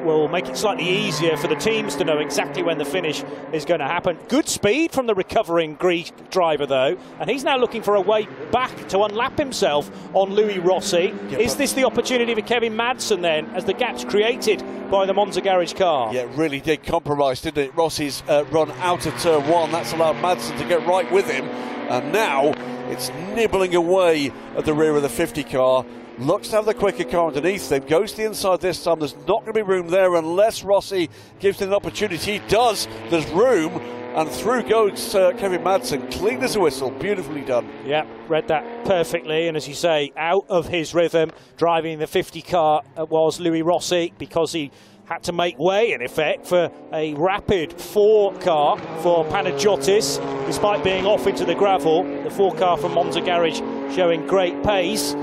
will make it slightly easier for the teams to know exactly when the finish is going to happen. Good speed from the recovering Greek driver, though, and he's now looking for a way back to unlap himself on Luis Rossi. Is this the opportunity for Kevin Madsen, then, as the gap's created by the Monza Garage car? Yeah, it really did compromise, didn't it? Rossi's run out of turn 1. That's allowed Madsen to get right with him, and now it's nibbling away at the rear of the 50 car. Looks to have the quicker car underneath them. Goes to the inside this time. There's not going to be room there unless Rossi gives it an opportunity. He does. There's room. And through goes Kevin Madsen. Clean as a whistle. Beautifully done. Yeah, read that perfectly. And as you say, out of his rhythm, driving the 50 car was Luis Rossi, because he had to make way, in effect, for a rapid 4 car for Panagiotis, despite being off into the gravel. The 4 car from Monza Garage showing great pace.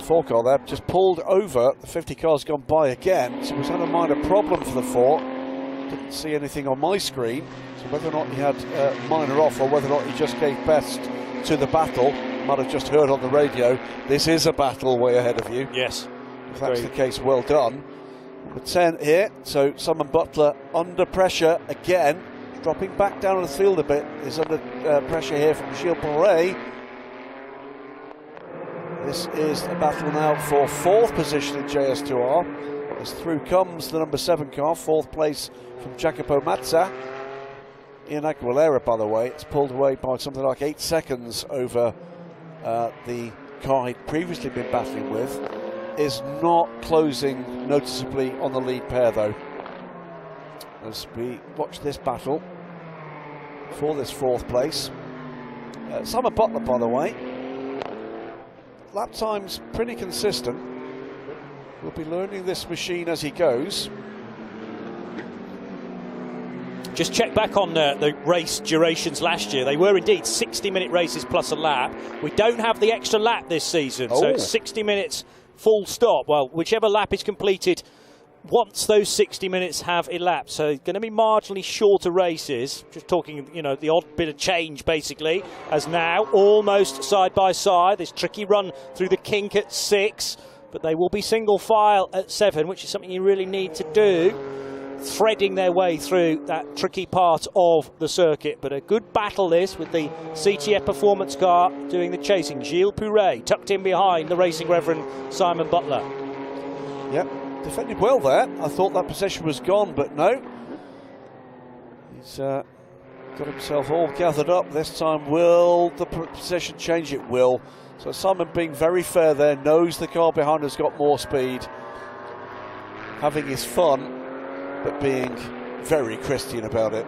4 car there just pulled over. The 50 car's gone by again, so he's had a minor problem for the 4. Didn't see anything on my screen, so whether or not he had minor off or whether or not he just gave best to the battle. Might have just heard on the radio, this is a battle way ahead of you. Yes. If that's the case, well done. The 10 here, so Simon Butler under pressure again, dropping back down the field a bit, is under pressure here from Gilles Pauret. This is a battle now for 4th position in JS2R. As through comes the number 7 car, 4th place from Jacopo Mazza. Ian Aguilera, by the way, it's pulled away by something like 8 seconds over the car he'd previously been battling with. Is not closing noticeably on the lead pair though. As we watch this battle for this 4th place. Simon Butler, by the way, lap time's pretty consistent. We'll be learning this machine as he goes. Just check back on the race durations last year. They were indeed 60-minute races plus a lap. We don't have the extra lap this season, so it's 60 minutes full stop. Well, whichever lap is completed once those 60 minutes have elapsed. So going to be marginally shorter races. Just talking, you know, the odd bit of change basically. As now almost side by side. This tricky run through the kink at 6, but they will be single file at 7, which is something you really need to do. Threading their way through that tricky part of the circuit. But a good battle this, with the CTF performance car doing the chasing. Gilles Pauret tucked in behind the racing Reverend Simon Butler. Yep, defended well there. I thought that possession was gone, but no. He's got himself all gathered up. This time, will the possession change? It will. So Simon, being very fair there, knows the car behind has got more speed. Having his fun, but being very Christian about it.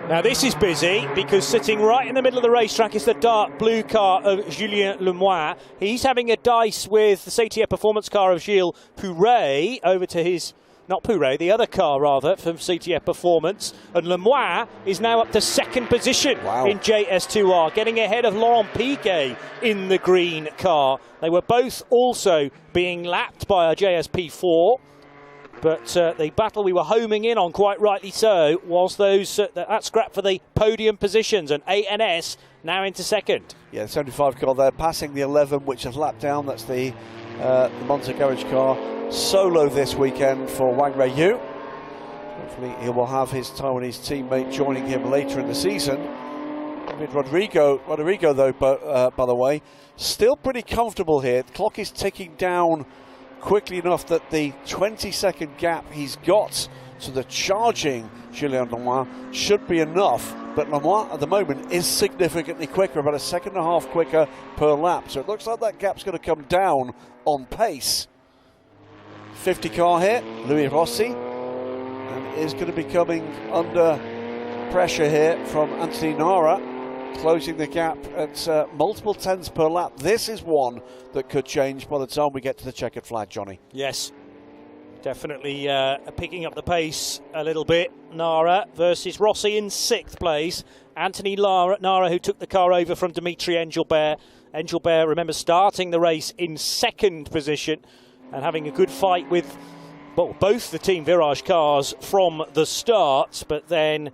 Now this is busy, because sitting right in the middle of the racetrack is the dark blue car of Julien Lemoine. He's having a dice with the CTF performance car of Gilles Pauret over to his, not Pauret, the other car rather, from CTF Performance. And Lemoine is now up to 2nd position in JS2R, getting ahead of Laurent Piquet in the green car. They were both also being lapped by a JS P4. But the battle we were homing in on, quite rightly so, was that scrap for the podium positions, and ANS now into 2nd. Yeah, the 75 car there, passing the 11, which has lapped down. That's the Monza Garage car. Solo this weekend for Wang Ryu. Hopefully he will have his Taiwanese teammate joining him later in the season. Rodrigo though, by the way, still pretty comfortable here. The clock is ticking down quickly enough that the 20-second gap he's got to the charging Julien Lemoine should be enough, but Lemoine at the moment is significantly quicker, about 1.5 seconds quicker per lap, so it looks like that gap's going to come down on pace. 50 car here, Louis Rossi, and is going to be coming under pressure here from Anthony Nara, closing the gap at multiple tenths per lap. This is one that could change by the time we get to the checkered flag, Johnny. Yes, definitely picking up the pace a little bit. Nara versus Rossi in 6th place. Anthony Nara, who took the car over from Dimitri Engelbert. Engelbert, remember, starting the race in 2nd position and having a good fight with both the Team Virage cars from the start, but then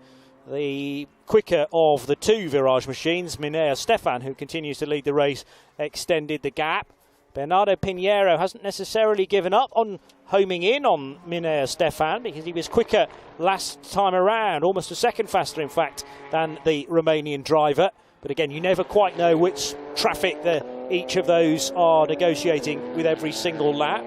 the quicker of the 2 Virage machines, Minea Stefan, who continues to lead the race, extended the gap. Bernardo Pinheiro hasn't necessarily given up on homing in on Minea Stefan, because he was quicker last time around, almost 1 second faster, in fact, than the Romanian driver. But again, you never quite know which traffic each of those are negotiating with every single lap.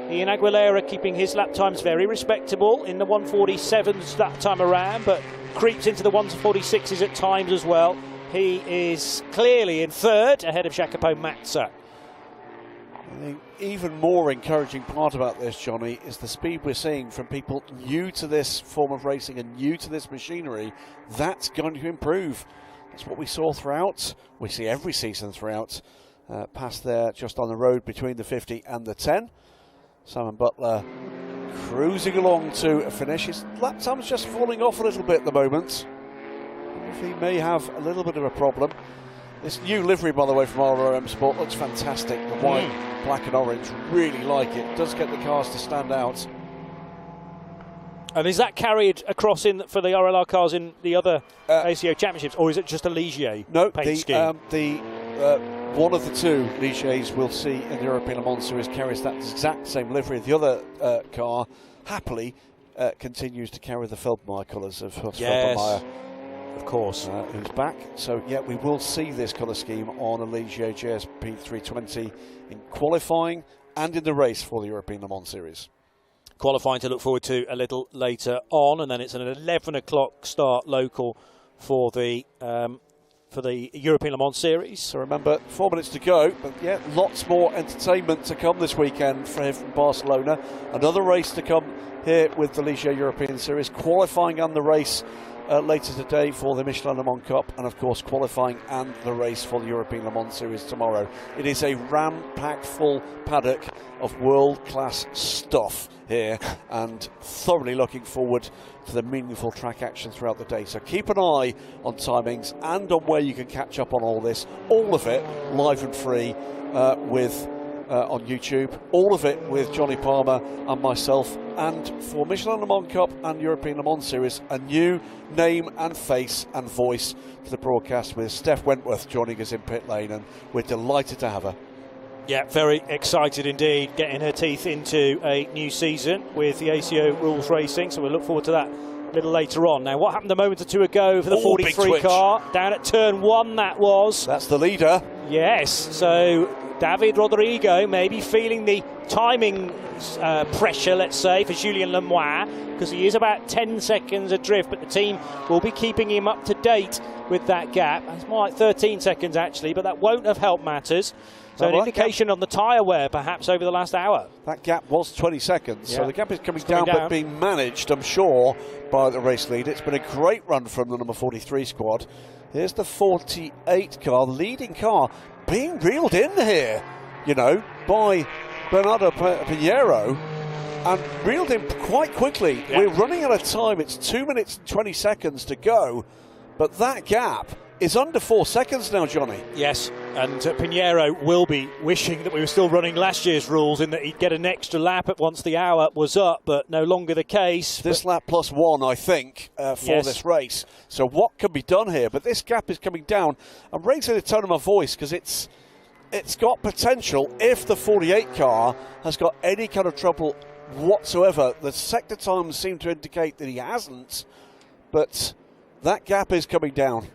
Ian Aguilera keeping his lap times very respectable in the 1:47s that time around, but creeps into the 1:46s at times as well. He is clearly in 3rd, ahead of Jacopo Mazza. The even more encouraging part about this, Johnny, is the speed we're seeing from people new to this form of racing and new to this machinery. That's going to improve. That's what we saw throughout. We see every season throughout. Past there, just on the road between the 50 and the 10. Simon Butler cruising along to a finish. His lap time's just falling off a little bit at the moment. If he may have a little bit of a problem. This new livery, by the way, from ROM Sport looks fantastic. The white, black and orange, really like it. Does get the cars to stand out. And is that carried across for the RLR cars in the other ACO championships, or is it just a Ligier paint scheme? The one of the two Ligiers we'll see in the European Le Mans Series carries that exact same livery. The other car happily continues to carry the Feldmeier colours of Horst Feldmeier. Of course. Who's back. So, yeah, we will see this colour scheme on a Ligier JS P320 in qualifying and in the race for the European Le Mans Series. Qualifying to look forward to a little later on, and then it's an 11 o'clock start local for the European Le Mans Series. So remember, 4 minutes to go, but yeah, lots more entertainment to come this weekend from Barcelona. Another race to come here with the Ligier European Series, qualifying and the race later today for the Michelin Le Mans Cup, and of course qualifying and the race for the European Le Mans Series tomorrow. It is a ram-packed full paddock of world-class stuff here, and thoroughly looking forward to the meaningful track action throughout the day. So keep an eye on timings and on where you can catch up on all this. All of it live and free on YouTube. All of it with Johnny Palmer and myself. And for Michelin Le Mans Cup and European Le Mans Series, a new name and face and voice to the broadcast with Steph Wentworth joining us in pit lane, and we're delighted to have her. Yeah, very excited indeed, getting her teeth into a new season with the ACO Rules Racing, so we'll look forward to that a little later on. Now, what happened a moment or two ago for the 43 car? Down at turn 1, that was. That's the leader. Yes, so David Rodrigo maybe feeling the timing pressure, let's say, for Julien Lemoine, because he is about 10 seconds adrift, but the team will be keeping him up to date with that gap. It's more like 13 seconds, actually, but that won't have helped matters. So an indication on the tyre wear, perhaps, over the last hour. That gap was 20 seconds, so the gap is coming down, but being managed, I'm sure, by the race leader. It's been a great run from the number 43 squad. Here's the 48 car, the leading car, being reeled in here, you know, by Bernardo Pinheiro, and reeled in quite quickly. Yeah. We're running out of time. It's 2 minutes and 20 seconds to go, but that gap is under 4 seconds now, Johnny. Yes, and Pinheiro will be wishing that we were still running last year's rules, in that he'd get an extra lap at once the hour was up, but no longer the case. This lap plus 1, I think, for this race. So what can be done here? But this gap is coming down. I'm raising the tone of my voice because it's got potential if the 48 car has got any kind of trouble whatsoever. The sector times seem to indicate that he hasn't, but that gap is coming down.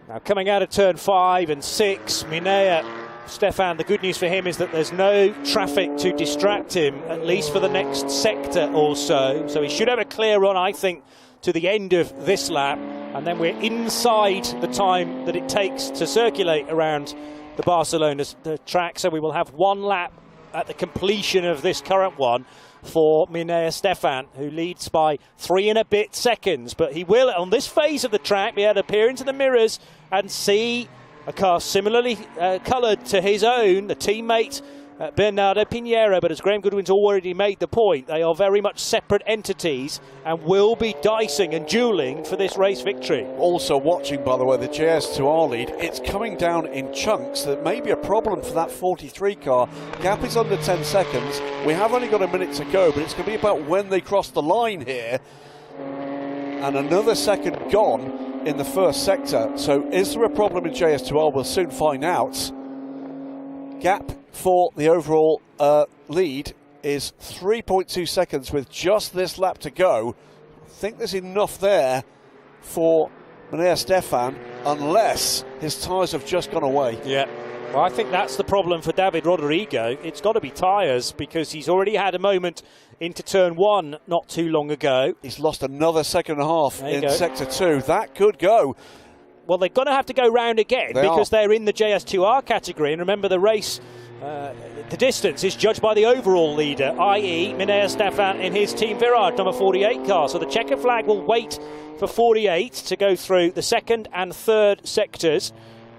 Now, coming out of turn 5 and 6, Minea Stefan, the good news for him is that there's no traffic to distract him, at least for the next sector or so. So he should have a clear run, I think, to the end of this lap. And then we're inside the time that it takes to circulate around the Barcelona track. So we will have one lap at the completion of this current one for Minea Stefan, who leads by 3 and a bit seconds. But he will, on this phase of the track, be able to peer into the mirrors and see a car similarly coloured to his own, the teammate Bernardo Pinheiro. But as Graham Goodwin's already made the point, they are very much separate entities and will be dicing and duelling for this race victory. Also watching, by the way, the JS2 R lead. It's coming down in chunks. That may be a problem for that 43 car. Gap is under 10 seconds. We have only got a minute to go, but it's going to be about when they cross the line here. And another second gone in the first sector. So is there a problem in JS2R? We'll soon find out. Gap for the overall lead is 3.2 seconds with just this lap to go. I think there's enough there for Minea Stefan, unless his tyres have just gone away. Yeah, well, I think that's the problem for David Rodrigo. It's got to be tyres, because he's already had a moment into turn 1 not too long ago. He's lost another second and a half in sector 2. That could go. Well, they're going to have to go round again because they're in the JS2R category. And remember, the race, the distance is judged by the overall leader, i.e. Minea Stefan in his Team Virage number 48 car. So the checker flag will wait for 48 to go through the second and third sectors.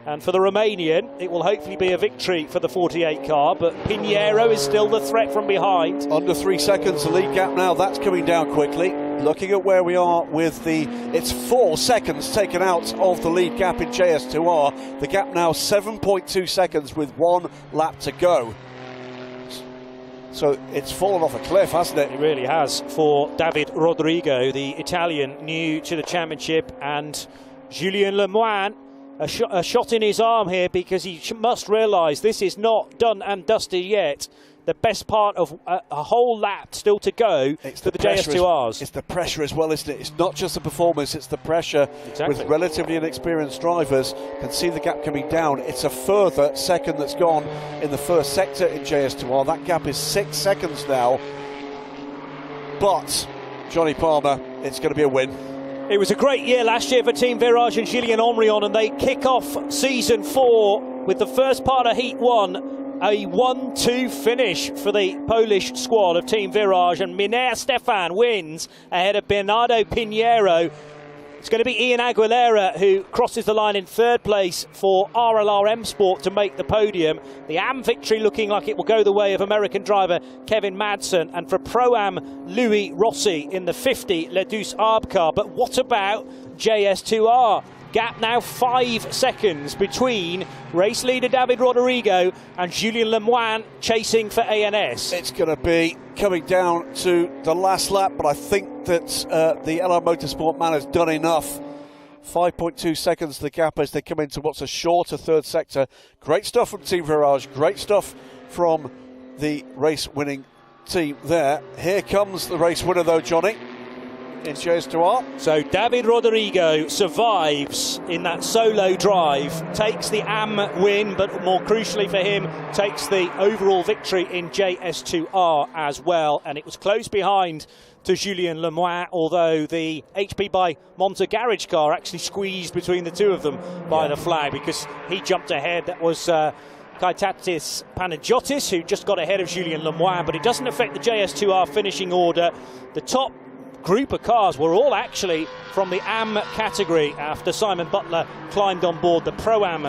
And for the Romanian, it will hopefully be a victory for the 48 car, but Pinheiro is still the threat from behind. Under 3 seconds, the lead gap now, that's coming down quickly. Looking at where we are with it's 4 seconds taken out of the lead gap in JS2R. The gap now 7.2 seconds with 1 lap to go. So it's fallen off a cliff, hasn't it? It really has for David Rodrigo, the Italian new to the championship, and Julien Lemoine, a shot in his arm here, because he must realise this is not done and dusted yet. The best part of a whole lap still to go for the JS2Rs. It's the pressure as well, isn't it? It's not just the performance, it's the pressure. Exactly. With relatively inexperienced drivers, can see the gap coming down. It's a further second that's gone in the first sector in JS2R. That gap is 6 seconds now. But, Johnny Palmer, it's going to be a win. It was a great year last year for Team Virage and Julien Omrion, and they kick off season 4 with the first part of Heat 1. A 1-2 finish for the Polish squad of Team Virage, and Miner Stefan wins ahead of Bernardo Pinheiro. It's going to be Ian Aguilera who crosses the line in 3rd place for RLR M Sport to make the podium. The AM victory looking like it will go the way of American driver Kevin Madsen, and for Pro-Am Louis Rossi in the 50 Le Douce Arb car. But what about JS2R? Gap now 5 seconds between race leader David Rodrigo and Julien Le Mans chasing for ANS. It's going to be coming down to the last lap, but I think that the LR Motorsport man has done enough. 5.2 seconds the gap as they come into what's a shorter 3rd sector. Great stuff from Team Virage, great stuff from the race-winning team there. Here comes the race winner though, Johnny, in JS2R. So David Rodrigo survives in that solo drive, takes the AM win, but more crucially for him, takes the overall victory in JS2R as well. And it was close behind to Julien Le Mans, although the HP by Monza garage car actually squeezed between the two of them by the flag, because he jumped ahead. That was Kaitatis Panagiotis, who just got ahead of Julien Le Mans, but it doesn't affect the JS2R finishing order. The top group of cars were all actually from the AM category after Simon Butler climbed on board the Pro-Am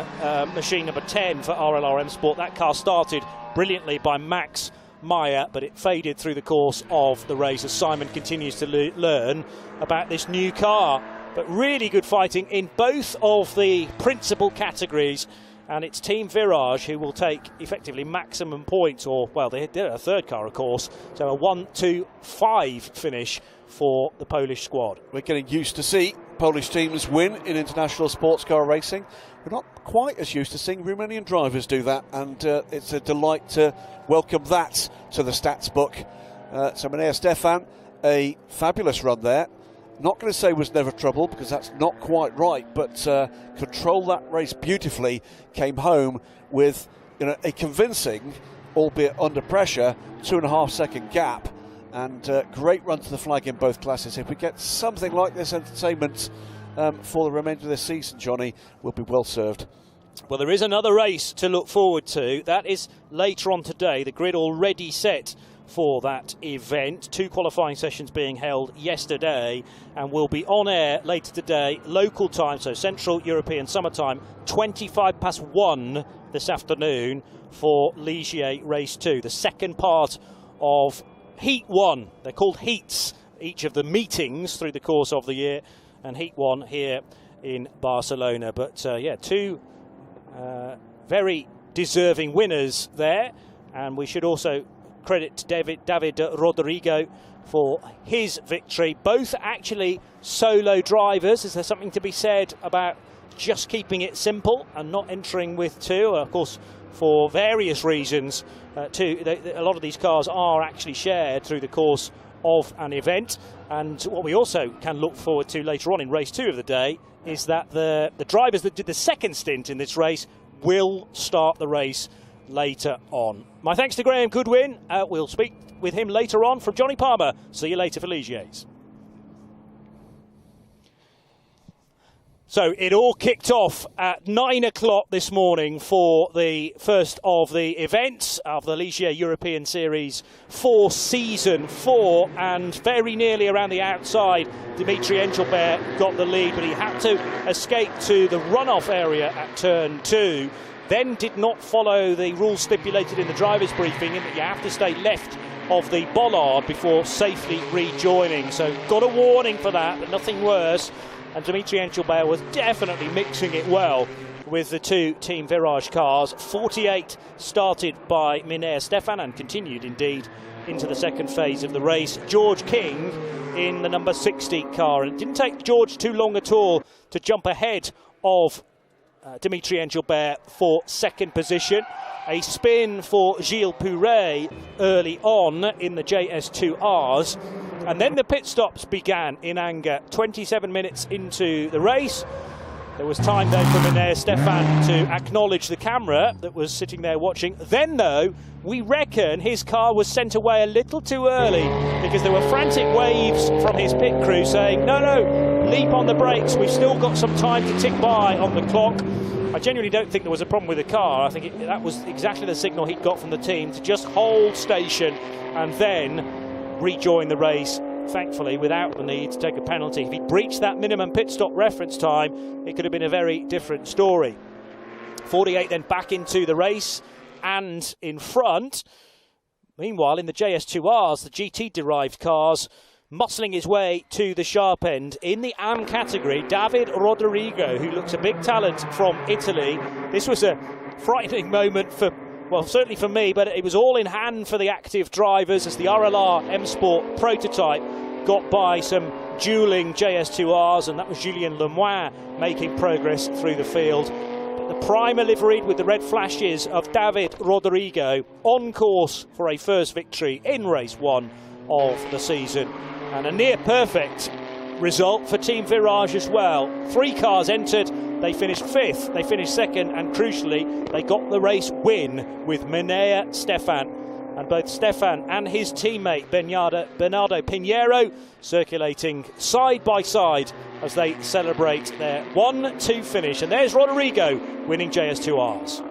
machine number 10 for RLR M Sport. That car started brilliantly by Max Meyer, but it faded through the course of the race as Simon continues to learn about this new car. But really good fighting in both of the principal categories, and it's Team Virage who will take effectively maximum points, or, well, they're a 3rd car, of course, so a 1-2-5 finish for the Polish squad. We're getting used to see Polish teams win in international sports car racing. We're not quite as used to seeing Romanian drivers do that, and it's a delight to welcome that to the stats book. So Miner Stefan, a fabulous run there. Not going to say was never trouble, because that's not quite right, but controlled that race beautifully, came home with a convincing, albeit under pressure, 2.5 second gap. And great run to the flag in both classes. If we get something like this entertainment for the remainder of this season, Johnny, we'll be well served. Well, there is another race to look forward to. That is later on today. The grid already set for that event. 2 qualifying sessions being held yesterday, and will be on air later today, local time, so Central European summertime, 1:25 this afternoon for Ligier Race 2, the second part of Heat 1. They're called heats, each of the meetings through the course of the year, and Heat 1 here in Barcelona. But yeah, 2 very deserving winners there, and we should also credit David Rodrigo for his victory. Both actually solo drivers. Is there something to be said about just keeping it simple and not entering with 2? Of course, for various reasons, a lot of these cars are actually shared through the course of an event. And what we also can look forward to later on in race 2 of the day is that the drivers that did the second stint in this race will start the race later on. My thanks to Graham Goodwin. We'll speak with him later on. From Johnny Palmer, see you later for Ligier's. So it all kicked off at 9 o'clock this morning for the first of the events of the Ligier European Series for Season 4, and very nearly around the outside, Dimitri Engelbert got the lead, but he had to escape to the runoff area at turn 2. Then did not follow the rules stipulated in the driver's briefing, in that you have to stay left of the bollard before safely rejoining. So got a warning for that, but nothing worse. And Dimitri Engelbert was definitely mixing it well with the 2 Team Virage cars. 48 started by Miner Stefan and continued indeed into the second phase of the race. George King in the number 60 car, and it didn't take George too long at all to jump ahead of Dimitri Engelbert for second position. A spin for Gilles Pouret early on in the JS2 Rs. And then the pit stops began in anger. 27 minutes into the race. There was time though for Meneer Stefan to acknowledge the camera that was sitting there watching. Then though, we reckon his car was sent away a little too early because there were frantic waves from his pit crew saying, no, leap on the brakes, we've still got some time to tick by on the clock. I genuinely don't think there was a problem with the car. I think that was exactly the signal he got from the team to just hold station and then rejoin the race, thankfully without the need to take a penalty. If he'd breached that minimum pit stop reference time, it could have been a very different story. 48 then back into the race and in front. Meanwhile, in the JS2Rs, the GT-derived cars, muscling his way to the sharp end. In the AM category, David Rodrigo, who looks a big talent from Italy. This was a frightening moment for, well, certainly for me, but it was all in hand for the active drivers as the RLR M Sport prototype got by some dueling JS2Rs, and that was Julien Le Mans making progress through the field. But the primer liveried with the red flashes of David Rodrigo on course for a first victory in race 1 of the season. And a near perfect result for Team Virage as well. 3 cars entered, they finished 5th, they finished 2nd, and crucially, they got the race win with Meneer Stefan. And both Stefan and his teammate Bernardo Pinheiro circulating side by side as they celebrate their 1-2 finish. And there's Rodrigo winning JS2Rs.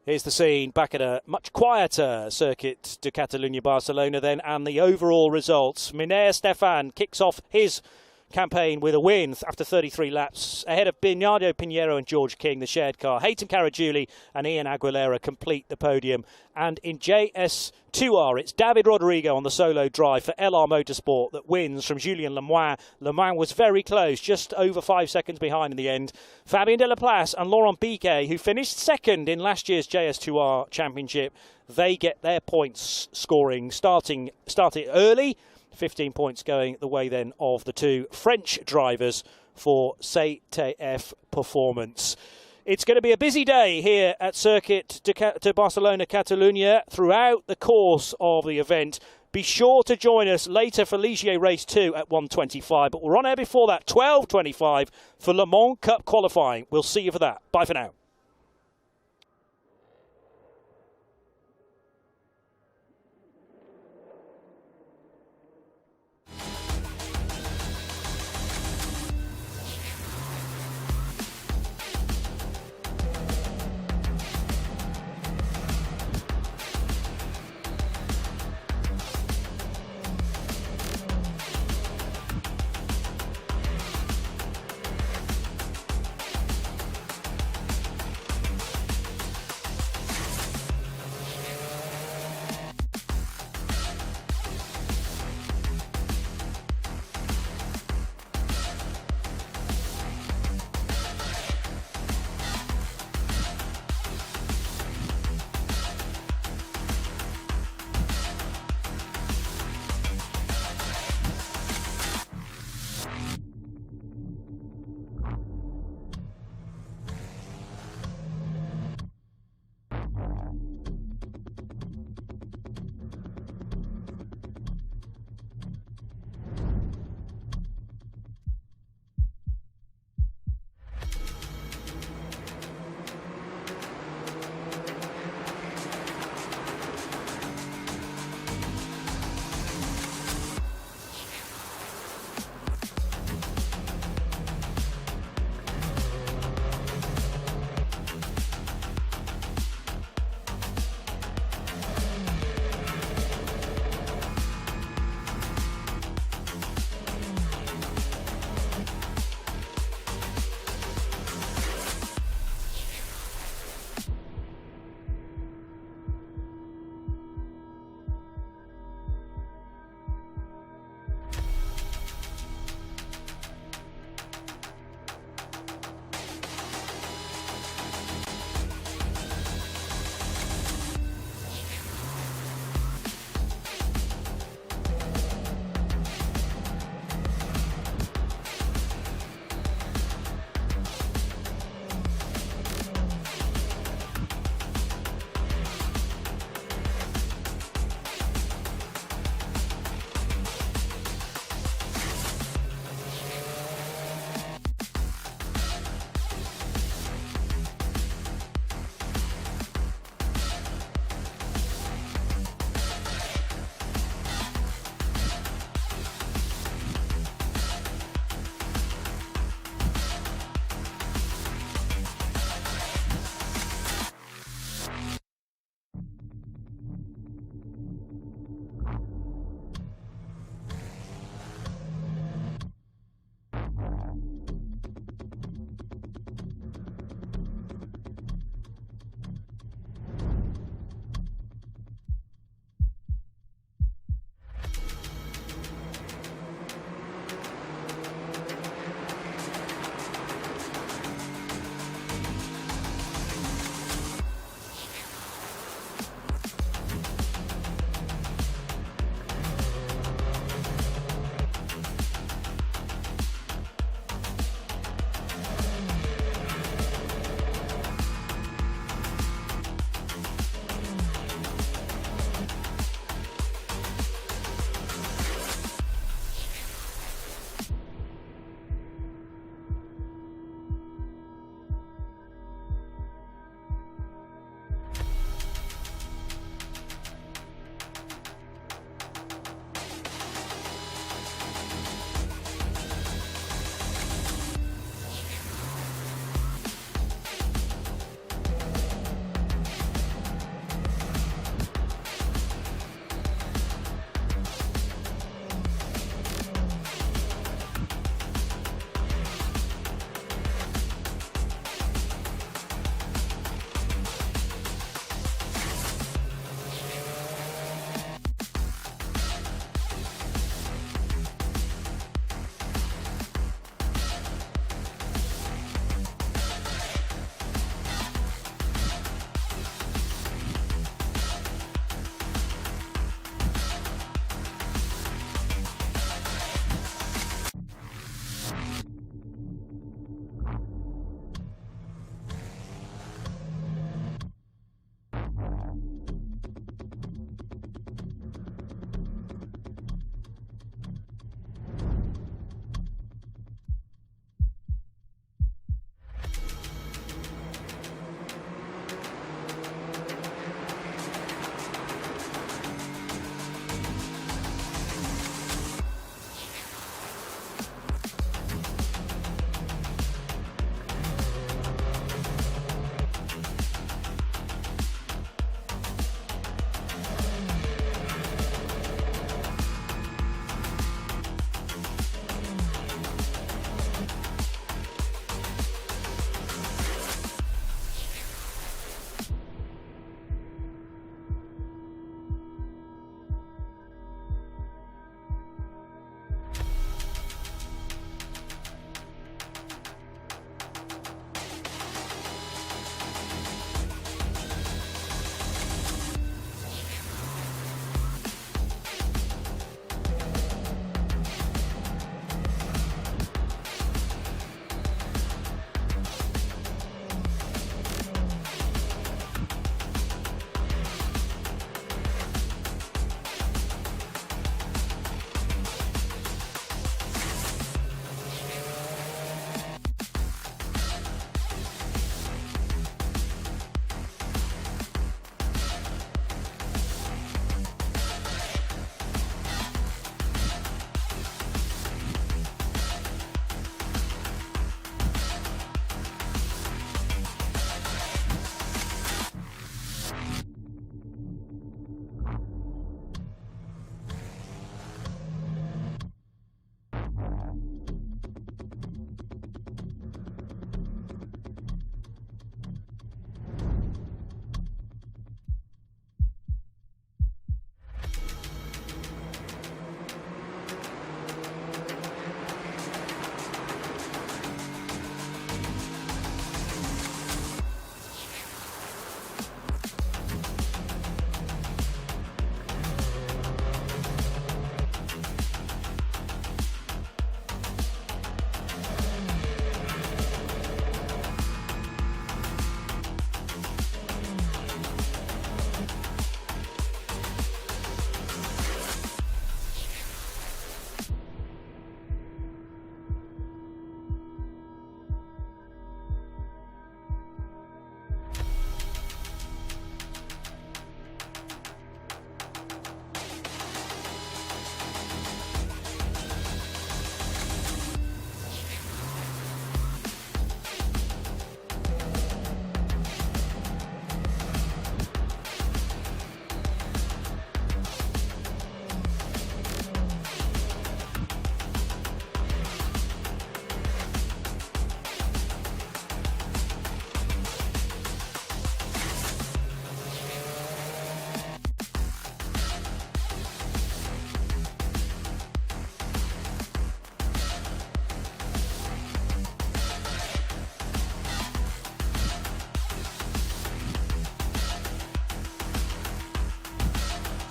Here's the scene back at a much quieter Circuit de Catalunya Barcelona then, and the overall results. Meneer Stefan kicks off his campaign with a win after 33 laps, ahead of Bernardo Pinheiro and George King, the shared car. Haytham Caragiuli and Ian Aguilera complete the podium. And in JS2R, it's David Rodrigo on the solo drive for LR Motorsport that wins from Julien Le Mans. Le Mans was very close, just over 5 seconds behind in the end. Fabien Delaplace and Laurent Biquet, who finished second in last year's JS2R Championship, they get their points scoring starting early. 15 points going the way then of the 2 French drivers for CTF Performance. It's going to be a busy day here at Circuit de Barcelona Catalunya throughout the course of the event. Be sure to join us later for Ligier Race 2 at 1:25, but we're on air before that, 12:25 for Le Mans Cup qualifying. We'll see you for that. Bye for now.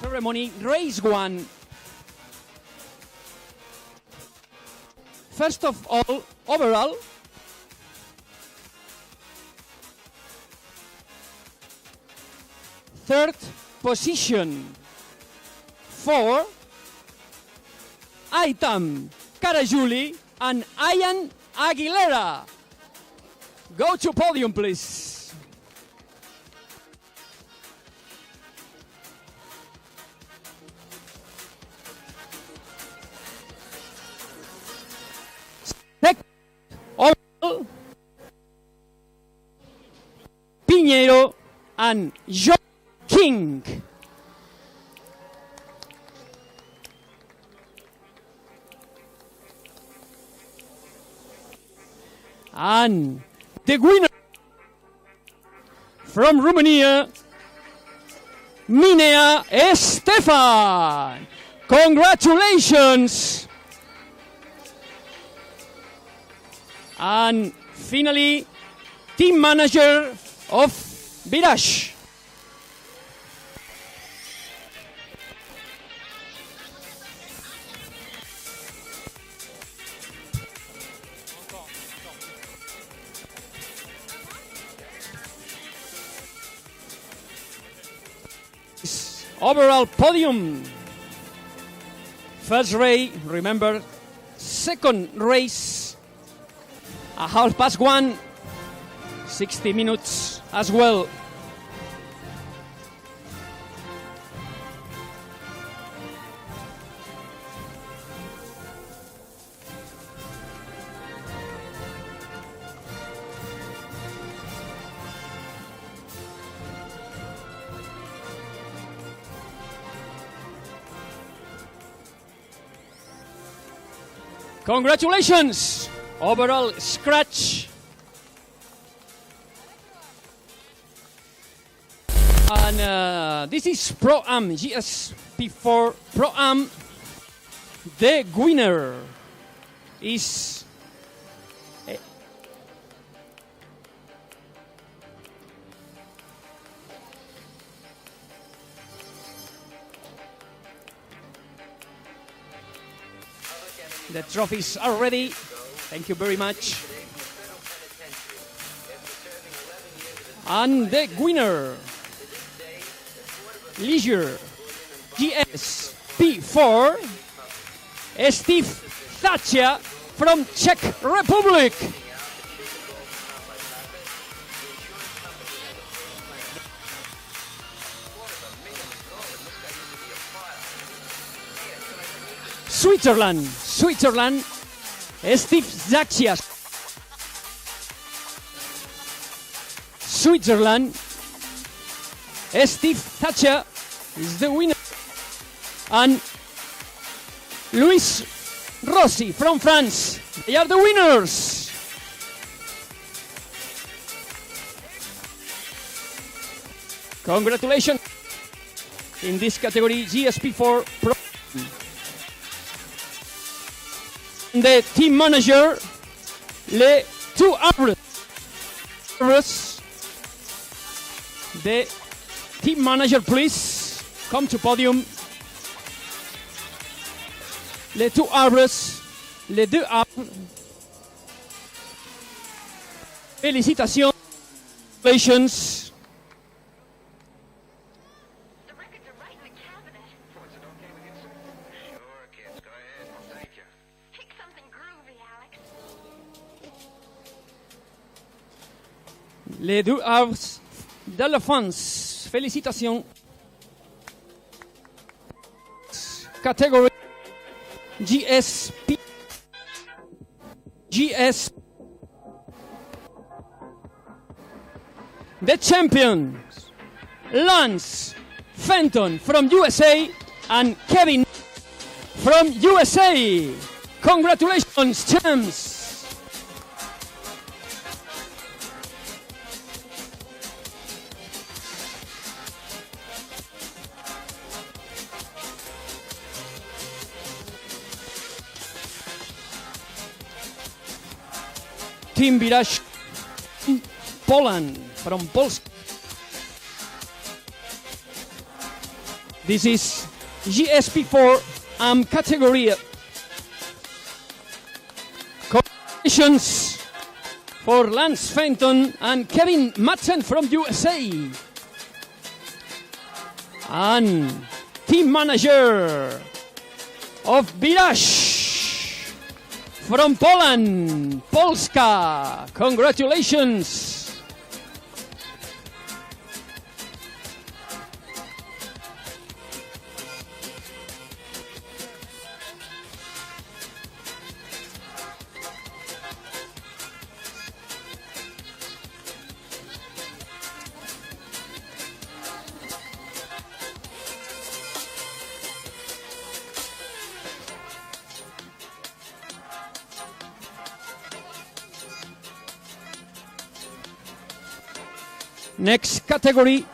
ceremony, race 1. First of all, overall, third position for Aitam Karajuli and Ian Aguilera. Go to podium, please. Second overall, Piñero and John King. And the winner from Romania, Minea Estefan. Congratulations. And finally, team manager of Virash. Overall podium. First race, remember, second race, 1:30, 60 minutes as well. Congratulations! Overall scratch. And this is Pro-Am JS P4 Pro-Am. The winner is the trophies are ready. Thank you very much. And the winner, Ligier JS P4, Steve Thatcher from Czech Republic. Switzerland, Steve Thatcher. Switzerland, Steve Thatcher is the winner. And Luis Rossi from France, they are the winners. Congratulations in this category, GSP4 Pro. The team manager, Les Two Arbres. The team manager, please come to podium. Les Two Arbres, les deux arbres. Félicitations. Congratulations. Les deux arbres d'éléphants. Félicitations. Category GSP. GS. The champions, Lance Fenton from USA and Kevin from USA. Congratulations, champs. Team Virash, Poland, from Polska. This is JS P4 category. Congratulations for Lance Fenton and Kevin Madsen from USA. And team manager of Virash from Poland, Polska. Congratulations. Next category.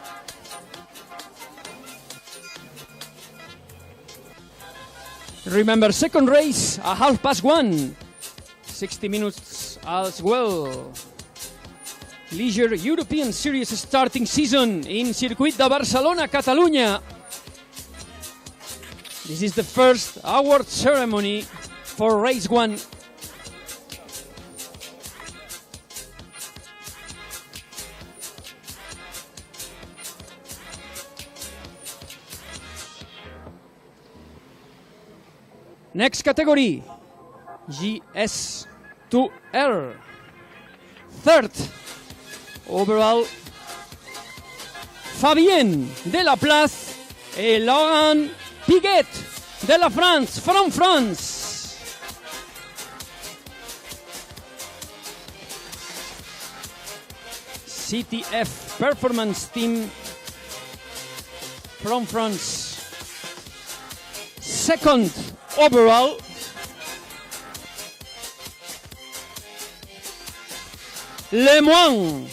Remember, second race, 1:30. 60 minutes as well. Ligier European Series starting season in Circuit de Barcelona, Catalunya. This is the first award ceremony for race 1. Next category, JS2 R. Third overall, Fabien de la Place et Laurent Piguet de la France, from France. CTF Performance Team from France. Second overall, Le Mans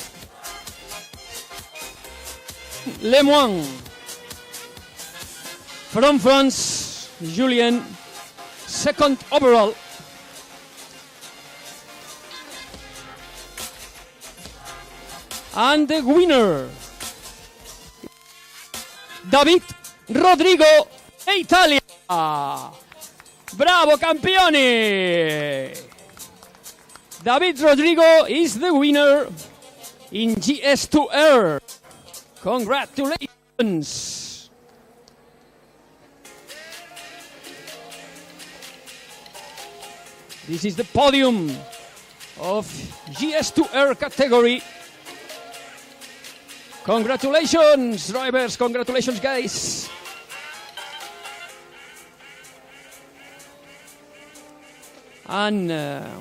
from France, Julien, second overall. And the winner, David Rodrigo, Italia. Bravo, campioni! David Rodrigo is the winner in JS2 R. Congratulations! This is the podium of JS2 R category. Congratulations, drivers! Congratulations, guys! And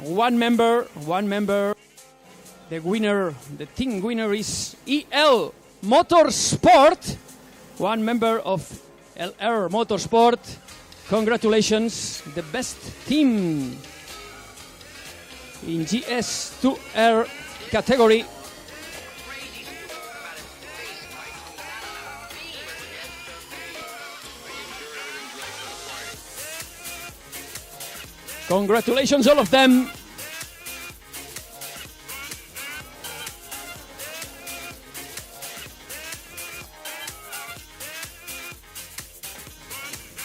one member, the winner, the team winner is EL Motorsport, one member of LR Motorsport. Congratulations, the best team in JS2R category. Congratulations, all of them.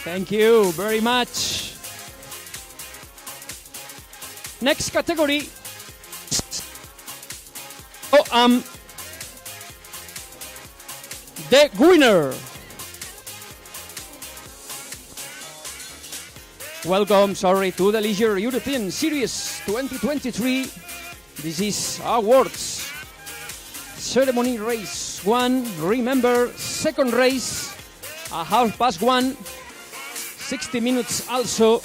Thank you very much. Next category. The winner. Welcome, to the Ligier European Series 2023. This is awards ceremony race 1. Remember, second race, 1:30. 60 minutes also.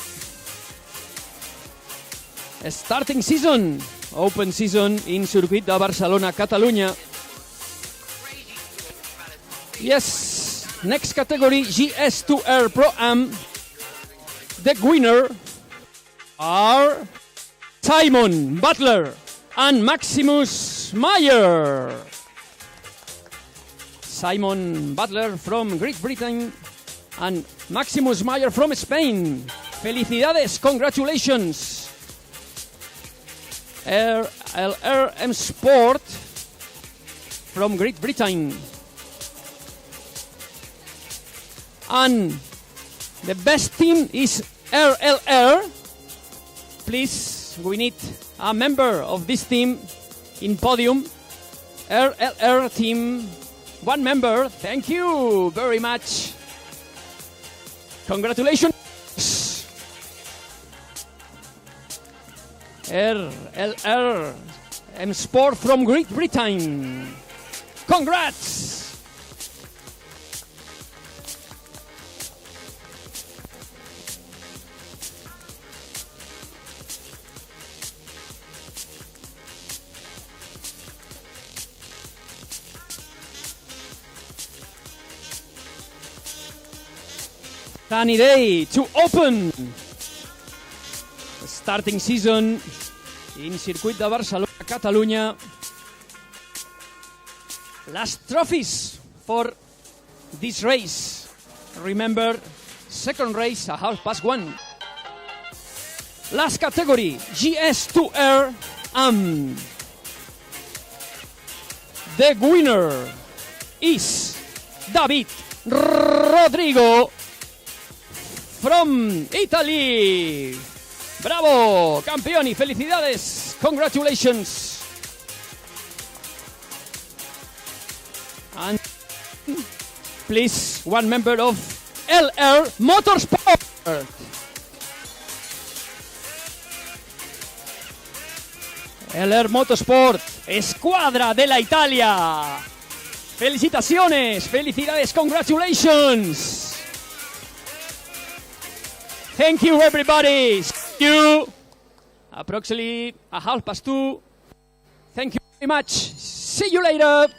Starting season, open season in Circuit de Barcelona, Catalunya. Yes, next category, JS2R Pro-Am. The winner are Simon Butler and Maximus Meyer. Simon Butler from Great Britain and Maximus Meyer from Spain. Felicidades, congratulations. LRM Sport from Great Britain. And the best team is RLR. Please, we need a member of this team in podium. RLR team, one member. Thank you very much. Congratulations. RLR M Sport from Great Britain. Congrats. Sunny day to open the starting season in Circuit de Barcelona, Catalunya. Last trophies for this race. Remember, second race, 1:30. Last category, JS2 R. The winner is David Rodrigo from Italy. Bravo, campeoni, felicidades, congratulations. And please, one member of LR Motorsport. LR Motorsport, escuadra de la Italia. Felicitaciones, felicidades, congratulations. Thank you, everybody. See you. Approximately 2:30. Thank you very much. See you later.